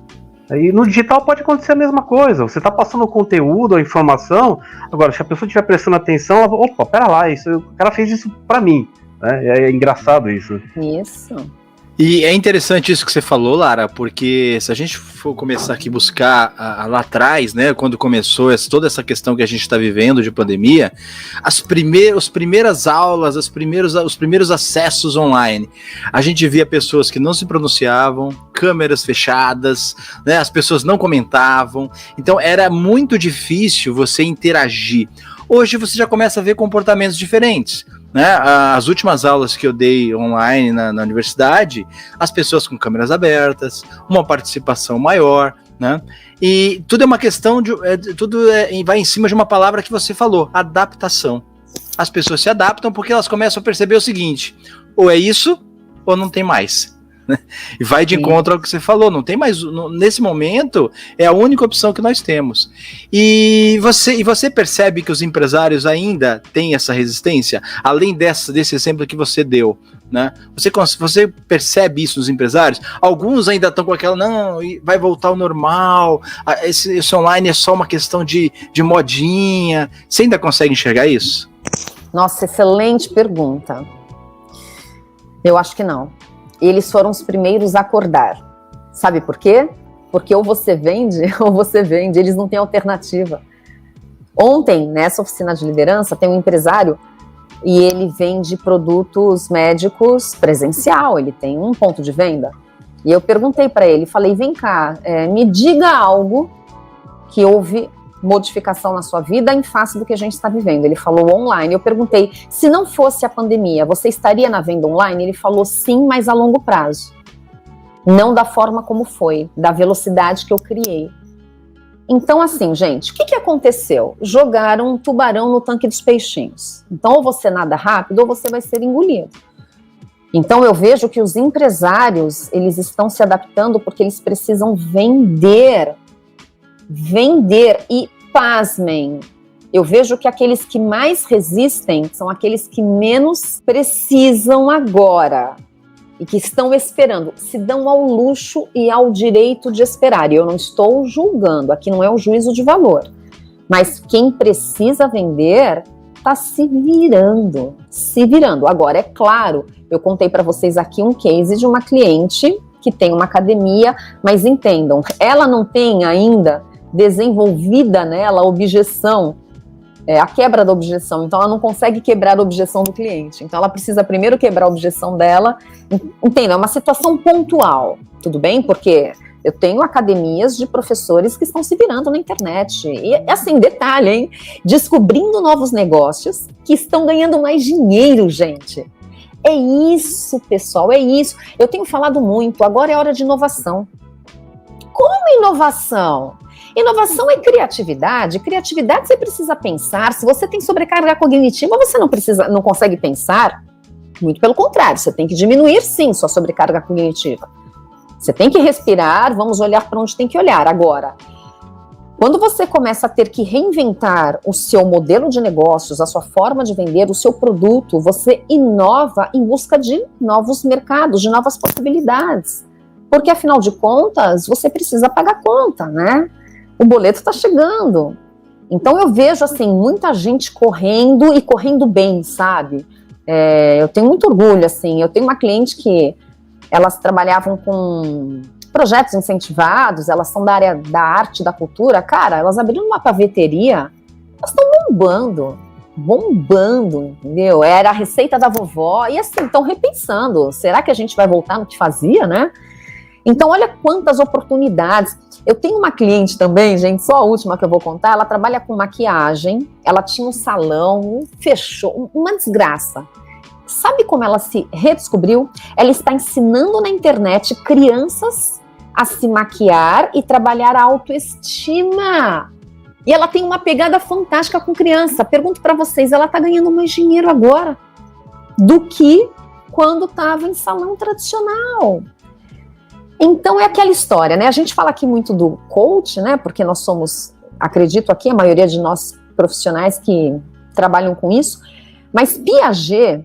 E no digital pode acontecer a mesma coisa. Você está passando o conteúdo, a informação. Agora, se a pessoa estiver prestando atenção, ela fala, opa, pera lá, o cara fez isso para mim. É engraçado isso. Isso. E é interessante isso que você falou, Lara, porque se a gente for começar aqui buscar lá atrás, né, quando começou toda essa questão que a gente está vivendo de pandemia, as primeiras aulas, os primeiros acessos online, a gente via pessoas que não se pronunciavam, câmeras fechadas, né, as pessoas não comentavam, então era muito difícil você interagir. Hoje você já começa a ver comportamentos diferentes. Né, as últimas aulas que eu dei online na universidade, as pessoas com câmeras abertas, uma participação maior, né, e tudo é uma questão vai em cima de uma palavra que você falou, adaptação. As pessoas se adaptam porque elas começam a perceber o seguinte, ou é isso, ou não tem mais. E vai de encontro ao que você falou, não tem mais, nesse momento é a única opção que nós temos. E você percebe que os empresários ainda têm essa resistência, além desse exemplo que você deu, né? Você percebe isso nos empresários? Alguns ainda estão com aquela, não, vai voltar ao normal, esse online é só uma questão de modinha. Você ainda consegue enxergar isso? Nossa, excelente pergunta. Eu acho que não. Eles foram os primeiros a acordar. Sabe por quê? Porque ou você vende, ou você vende. Eles não têm alternativa. Ontem, nessa oficina de liderança, tem um empresário e ele vende produtos médicos presencial. Ele tem um ponto de venda. E eu perguntei para ele, falei, vem cá, me diga algo que houve modificação na sua vida em face do que a gente está vivendo. Ele falou online. Eu perguntei, se não fosse a pandemia, você estaria na venda online? Ele falou sim, mas a longo prazo. Não da forma como foi, da velocidade que eu criei. Então, assim, gente, o que aconteceu? Jogaram um tubarão no tanque dos peixinhos. Então, ou você nada rápido, ou você vai ser engolido. Então, eu vejo que os empresários, eles estão se adaptando porque eles precisam vender e, pasmem, eu vejo que aqueles que mais resistem são aqueles que menos precisam agora e que estão esperando, se dão ao luxo e ao direito de esperar. E eu não estou julgando, aqui não é o juízo de valor, mas quem precisa vender está se virando. Agora, é claro, eu contei para vocês aqui um case de uma cliente que tem uma academia, mas entendam, ela não tem ainda desenvolvida nela a objeção, a quebra da objeção, então ela não consegue quebrar a objeção do cliente, então ela precisa primeiro quebrar a objeção dela, entenda, é uma situação pontual, tudo bem? Porque eu tenho academias de professores que estão se virando na internet, e assim, detalhe, hein? Descobrindo novos negócios que estão ganhando mais dinheiro, gente. É isso, pessoal, é isso. Eu tenho falado muito, agora é hora de inovação. Como inovação? Inovação é criatividade. Criatividade você precisa pensar. Se você tem sobrecarga cognitiva, você não consegue pensar. Muito pelo contrário, você tem que diminuir sim sua sobrecarga cognitiva. Você tem que respirar, vamos olhar para onde tem que olhar. Agora, quando você começa a ter que reinventar o seu modelo de negócios, a sua forma de vender, o seu produto, você inova em busca de novos mercados, de novas possibilidades. Porque, afinal de contas, você precisa pagar conta, né? O boleto está chegando. Então, eu vejo, assim, muita gente correndo e correndo bem, sabe? Eu tenho muito orgulho, assim. Eu tenho uma cliente que elas trabalhavam com projetos incentivados, elas são da área da arte, da cultura. Cara, elas abriram uma paveteria, elas estão bombando, entendeu? Era a receita da vovó. E, assim, estão repensando. Será que a gente vai voltar no que fazia, né? Então, olha quantas oportunidades. Eu tenho uma cliente também, gente, só a última que eu vou contar, ela trabalha com maquiagem, ela tinha um salão, fechou, uma desgraça. Sabe como ela se redescobriu? Ela está ensinando na internet crianças a se maquiar e trabalhar a autoestima. E ela tem uma pegada fantástica com criança. Pergunto para vocês, ela está ganhando mais dinheiro agora do que quando estava em salão tradicional. Então é aquela história, né? A gente fala aqui muito do coach, né? Porque nós somos, acredito aqui, a maioria de nós profissionais que trabalham com isso, mas Piaget,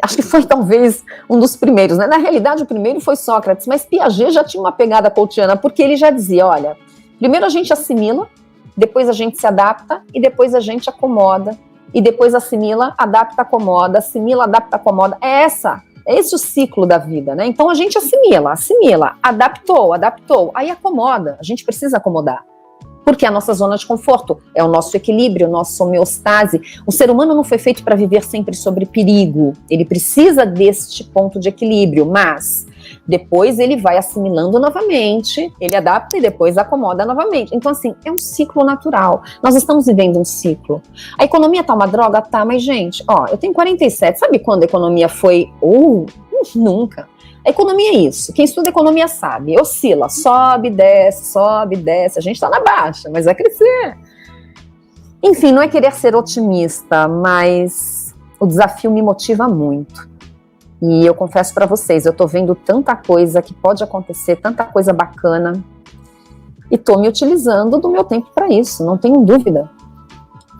acho que foi talvez um dos primeiros, né? Na realidade o primeiro foi Sócrates, mas Piaget já tinha uma pegada coachiana, porque ele já dizia, olha, primeiro a gente assimila, depois a gente se adapta e depois a gente acomoda, e depois assimila, adapta, acomoda, assimila, adapta, acomoda. É esse o ciclo da vida, né? Então a gente assimila, adaptou, aí acomoda, a gente precisa acomodar. Porque é a nossa zona de conforto, é o nosso equilíbrio, a nossa homeostase. O ser humano não foi feito para viver sempre sobre perigo, ele precisa deste ponto de equilíbrio, mas depois ele vai assimilando novamente, ele adapta e depois acomoda novamente. Então assim, é um ciclo natural, nós estamos vivendo um ciclo. A economia tá uma droga? Tá, mas gente, ó, eu tenho 47, sabe quando a economia foi? Nunca. A economia é isso, quem estuda economia sabe, oscila, sobe, desce, a gente tá na baixa, mas vai crescer. Enfim, não é querer ser otimista, mas o desafio me motiva muito. E eu confesso para vocês, eu tô vendo tanta coisa que pode acontecer, tanta coisa bacana, e tô me utilizando do meu tempo para isso, não tenho dúvida.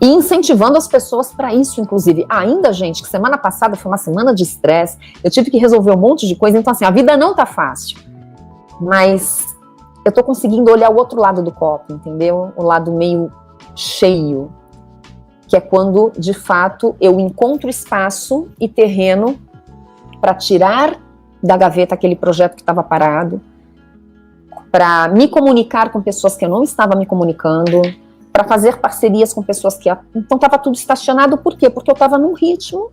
E incentivando as pessoas para isso, inclusive. Ainda, gente, que semana passada foi uma semana de estresse, eu tive que resolver um monte de coisa, então assim, a vida não tá fácil. Mas eu tô conseguindo olhar o outro lado do copo, entendeu? O lado meio cheio, que é quando, de fato, eu encontro espaço e terreno para tirar da gaveta aquele projeto que estava parado, para me comunicar com pessoas que eu não estava me comunicando, para fazer parcerias com pessoas que... Então estava tudo estacionado, por quê? Porque eu estava num ritmo,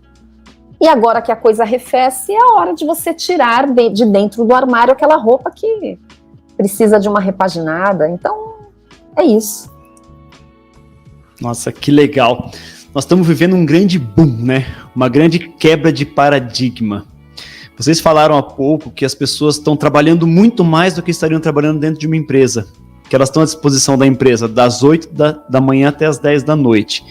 e agora que a coisa arrefece, é a hora de você tirar de dentro do armário aquela roupa que precisa de uma repaginada. Então, é isso. Nossa, que legal. Nós estamos vivendo um grande boom, né? Uma grande quebra de paradigma. Vocês falaram há pouco que as pessoas estão trabalhando muito mais do que estariam trabalhando dentro de uma empresa, que elas estão à disposição da empresa das 8 da manhã até as 10 da noite.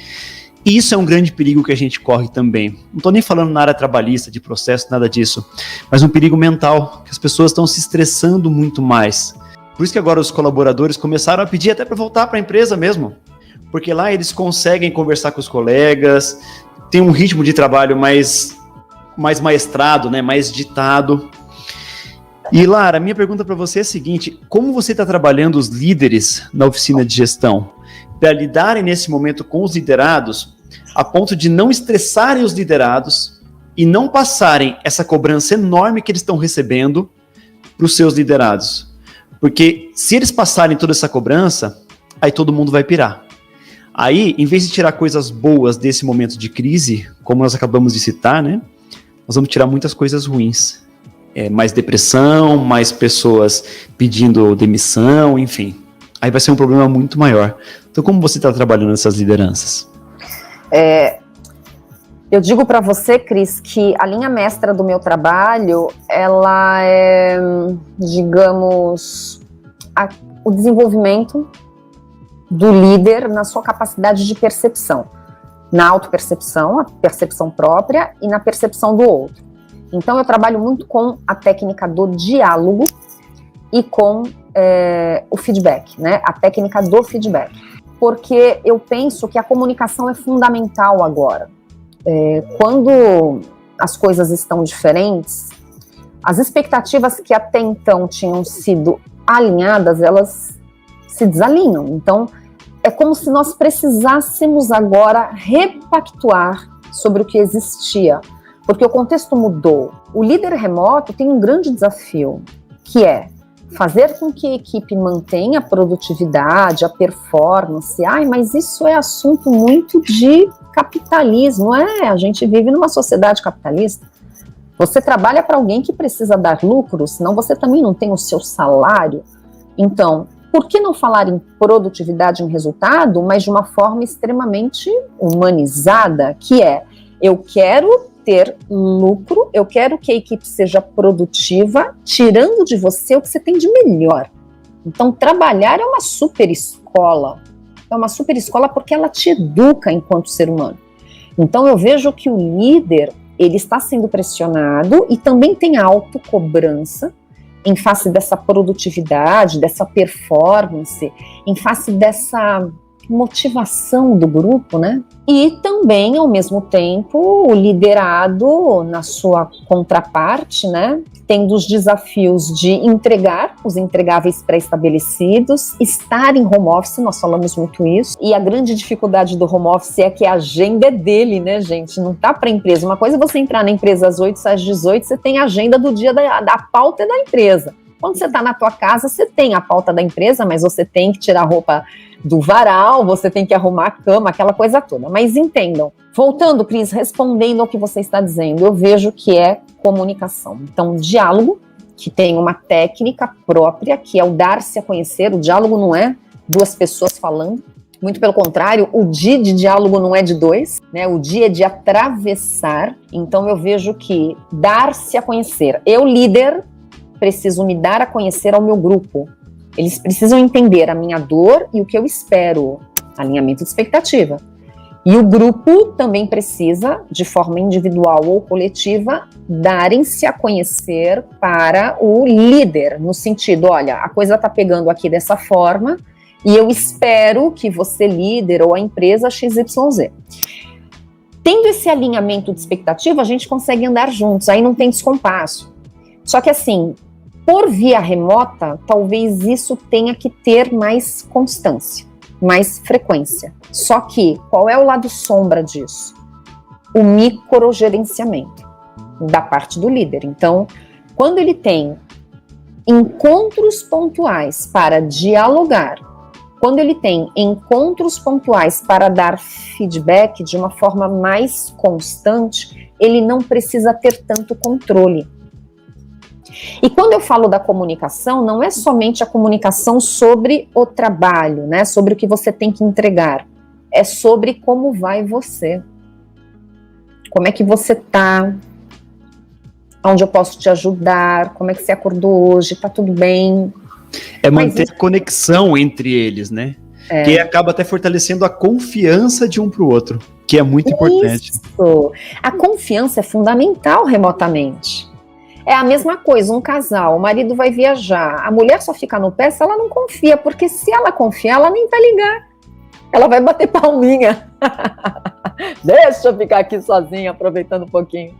E isso é um grande perigo que a gente corre também. Não estou nem falando na área trabalhista, de processo, nada disso, mas um perigo mental, que as pessoas estão se estressando muito mais. Por isso que agora os colaboradores começaram a pedir até para voltar para a empresa mesmo, porque lá eles conseguem conversar com os colegas, tem um ritmo de trabalho mais maestrado, né, mais ditado. E Lara, minha pergunta para você é a seguinte: como você está trabalhando os líderes na oficina de gestão para lidarem nesse momento com os liderados, a ponto de não estressarem os liderados e não passarem essa cobrança enorme que eles estão recebendo para os seus liderados? Porque se eles passarem toda essa cobrança, aí todo mundo vai pirar. Aí, em vez de tirar coisas boas desse momento de crise, como nós acabamos de citar, né, nós vamos tirar muitas coisas ruins. Mais depressão, mais pessoas pedindo demissão, enfim. Aí vai ser um problema muito maior. Então, como você está trabalhando essas lideranças? Eu digo para você, Cris, que a linha mestra do meu trabalho, ela é, digamos, o desenvolvimento do líder na sua capacidade de percepção. Na autopercepção, a percepção própria, e na percepção do outro. Então, eu trabalho muito com a técnica do diálogo e com o feedback, né? A técnica do feedback. Porque eu penso que a comunicação é fundamental agora. Quando as coisas estão diferentes, as expectativas que até então tinham sido alinhadas, elas se desalinham. Então, é como se nós precisássemos agora repactuar sobre o que existia, porque o contexto mudou. O líder remoto tem um grande desafio, que é fazer com que a equipe mantenha a produtividade, a performance. Mas isso é assunto muito de capitalismo. A gente vive numa sociedade capitalista. Você trabalha para alguém que precisa dar lucro, senão você também não tem o seu salário. Então, por que não falar em produtividade e em resultado, mas de uma forma extremamente humanizada, que é, eu quero ter lucro, eu quero que a equipe seja produtiva, tirando de você o que você tem de melhor. Então, trabalhar é uma super escola. É uma super escola porque ela te educa enquanto ser humano. Então, eu vejo que o líder, ele está sendo pressionado e também tem autocobrança em face dessa produtividade, dessa performance, em face dessa motivação do grupo, né? E também, ao mesmo tempo, o liderado, na sua contraparte, né? Tendo os desafios de entregar os entregáveis pré-estabelecidos, estar em home office, nós falamos muito isso, e a grande dificuldade do home office é que a agenda é dele, né, gente? Não tá para a empresa. Uma coisa é você entrar na empresa às 8, às 18, você tem a agenda do dia da pauta da empresa. Quando você está na tua casa, você tem a pauta da empresa, mas você tem que tirar a roupa do varal, você tem que arrumar a cama, aquela coisa toda. Mas entendam, voltando, Cris, respondendo ao que você está dizendo, eu vejo que é comunicação. Então, diálogo, que tem uma técnica própria, que é o dar-se a conhecer. O diálogo não é duas pessoas falando, muito pelo contrário, o de diálogo não é de dois, né? O de é de atravessar. Então, eu vejo que dar-se a conhecer. Eu, líder, preciso me dar a conhecer ao meu grupo. Eles precisam entender a minha dor e o que eu espero, alinhamento de expectativa. E o grupo também precisa, de forma individual ou coletiva, darem-se a conhecer para o líder, no sentido, olha, a coisa está pegando aqui dessa forma e eu espero que você, líder, ou a empresa XYZ. Tendo esse alinhamento de expectativa, a gente consegue andar juntos, aí não tem descompasso. Só que assim, por via remota, talvez isso tenha que ter mais constância, mais frequência. Só que, qual é o lado sombra disso? O microgerenciamento da parte do líder. Então, quando ele tem encontros pontuais para dialogar, quando ele tem encontros pontuais para dar feedback de uma forma mais constante, ele não precisa ter tanto controle. E quando eu falo da comunicação, não é somente a comunicação sobre o trabalho, né, sobre o que você tem que entregar, é sobre como vai você, como é que você tá, onde eu posso te ajudar, como é que você acordou hoje, tá tudo bem? É manter a conexão entre eles, né? Que acaba até fortalecendo a confiança de um para o outro, que é muito importante. Isso. A confiança é fundamental remotamente. É a mesma coisa, um casal, o marido vai viajar, a mulher só fica no pé se ela não confia, porque se ela confiar, ela nem vai ligar. Ela vai bater palminha. Deixa eu ficar aqui sozinha, aproveitando um pouquinho.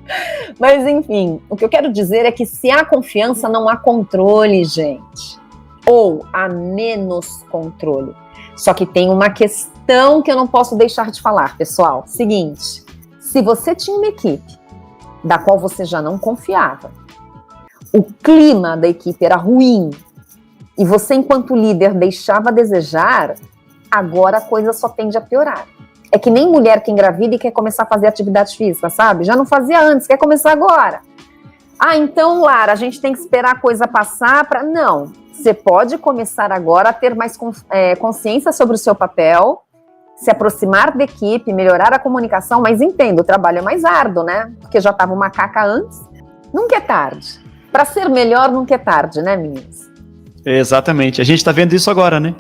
Mas, enfim, o que eu quero dizer é que se há confiança, não há controle, gente. Ou há menos controle. Só que tem uma questão que eu não posso deixar de falar, pessoal. Seguinte, se você tinha uma equipe da qual você já não confiava, o clima da equipe era ruim e você, enquanto líder, deixava a desejar, agora a coisa só tende a piorar. É que nem mulher que engravida e quer começar a fazer atividade física, sabe? Já não fazia antes, quer começar agora. Ah, então, Lara, a gente tem que esperar a coisa passar para... Não, você pode começar agora a ter mais consciência sobre o seu papel, se aproximar da equipe, melhorar a comunicação, mas entenda, o trabalho é mais árduo, né? Porque já estava uma caca antes. Nunca é tarde. Para ser melhor, nunca é tarde, né, meninas? Exatamente. A gente está vendo isso agora, né?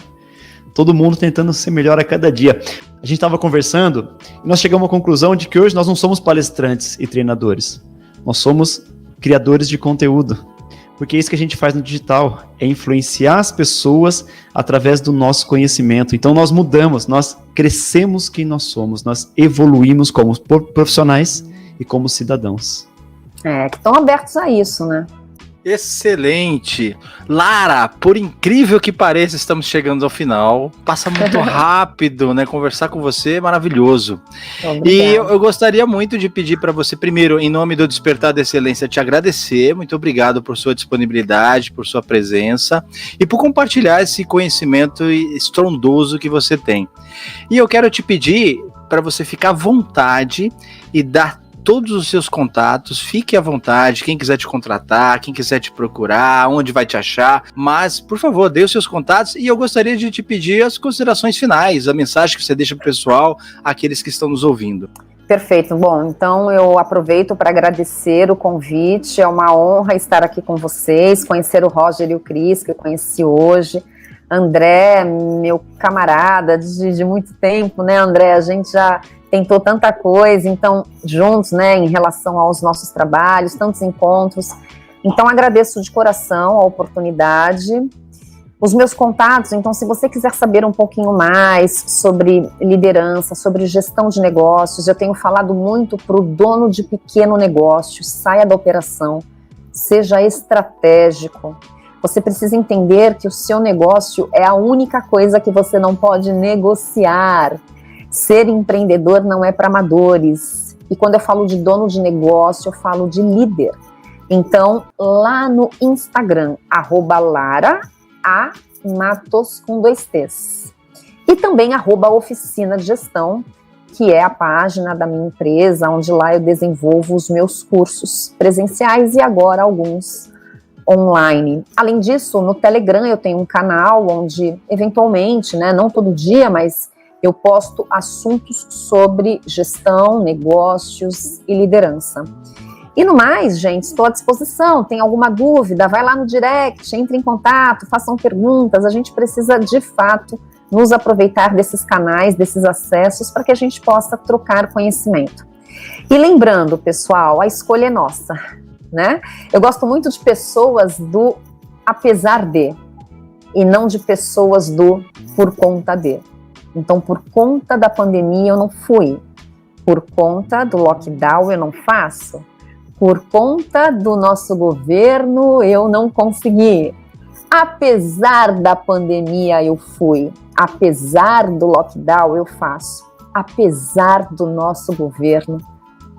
Todo mundo tentando ser melhor a cada dia. A gente estava conversando e nós chegamos à conclusão de que hoje nós não somos palestrantes e treinadores. Nós somos criadores de conteúdo. Porque é isso que a gente faz no digital, é influenciar as pessoas através do nosso conhecimento. Então nós mudamos, nós crescemos quem nós somos, nós evoluímos como profissionais e como cidadãos. Que estão abertos a isso, né? Excelente! Lara, por incrível que pareça, estamos chegando ao final. Passa muito rápido, né? Conversar com você é maravilhoso. Obrigada. E eu gostaria muito de pedir para você, primeiro, em nome do Despertar da Excelência, te agradecer. Muito obrigado por sua disponibilidade, por sua presença e por compartilhar esse conhecimento estrondoso que você tem. E eu quero te pedir para você ficar à vontade e dar todos os seus contatos, fique à vontade, quem quiser te contratar, quem quiser te procurar, onde vai te achar, mas, por favor, dê os seus contatos e eu gostaria de te pedir as considerações finais, a mensagem que você deixa pro pessoal, aqueles que estão nos ouvindo. Perfeito. Bom, então eu aproveito para agradecer o convite, é uma honra estar aqui com vocês, conhecer o Roger e o Cris, que eu conheci hoje, André, meu camarada de muito tempo, né, André, a gente já tentou tanta coisa, então, juntos, né, em relação aos nossos trabalhos, tantos encontros, então agradeço de coração a oportunidade. Os meus contatos, então, se você quiser saber um pouquinho mais sobre liderança, sobre gestão de negócios, eu tenho falado muito para o dono de pequeno negócio, saia da operação, seja estratégico. Você precisa entender que o seu negócio é a única coisa que você não pode negociar. Ser empreendedor não é para amadores. E quando eu falo de dono de negócio, eu falo de líder. Então, lá no Instagram, @Lara A. Matos com 2 T's. E também @Oficina de Gestão, que é a página da minha empresa, onde lá eu desenvolvo os meus cursos presenciais e agora alguns online. Além disso, no Telegram eu tenho um canal onde, eventualmente, né, não todo dia, mas eu posto assuntos sobre gestão, negócios e liderança. E no mais, gente, estou à disposição, tem alguma dúvida, vai lá no direct, entre em contato, façam perguntas, a gente precisa, de fato, nos aproveitar desses canais, desses acessos, para que a gente possa trocar conhecimento. E lembrando, pessoal, a escolha é nossa, né? Eu gosto muito de pessoas do apesar de, e não de pessoas do por conta de. Então, por conta da pandemia eu não fui, por conta do lockdown eu não faço, por conta do nosso governo, eu não consegui. Apesar da pandemia, eu fui. Apesar do lockdown, eu faço. Apesar do nosso governo,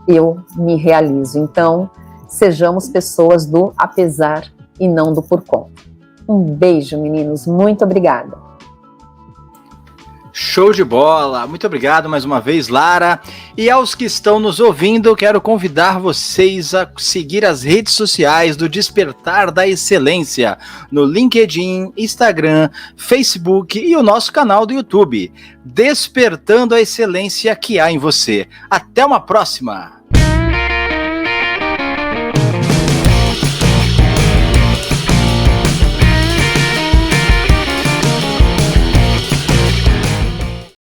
eu me realizo. Então, sejamos pessoas do apesar e não do por conta. Um beijo, meninos. Muito obrigada. Show de bola! Muito obrigado mais uma vez, Lara. E aos que estão nos ouvindo, quero convidar vocês a seguir as redes sociais do Despertar da Excelência, no LinkedIn, Instagram, Facebook e o nosso canal do YouTube. Despertando a excelência que há em você. Até uma próxima!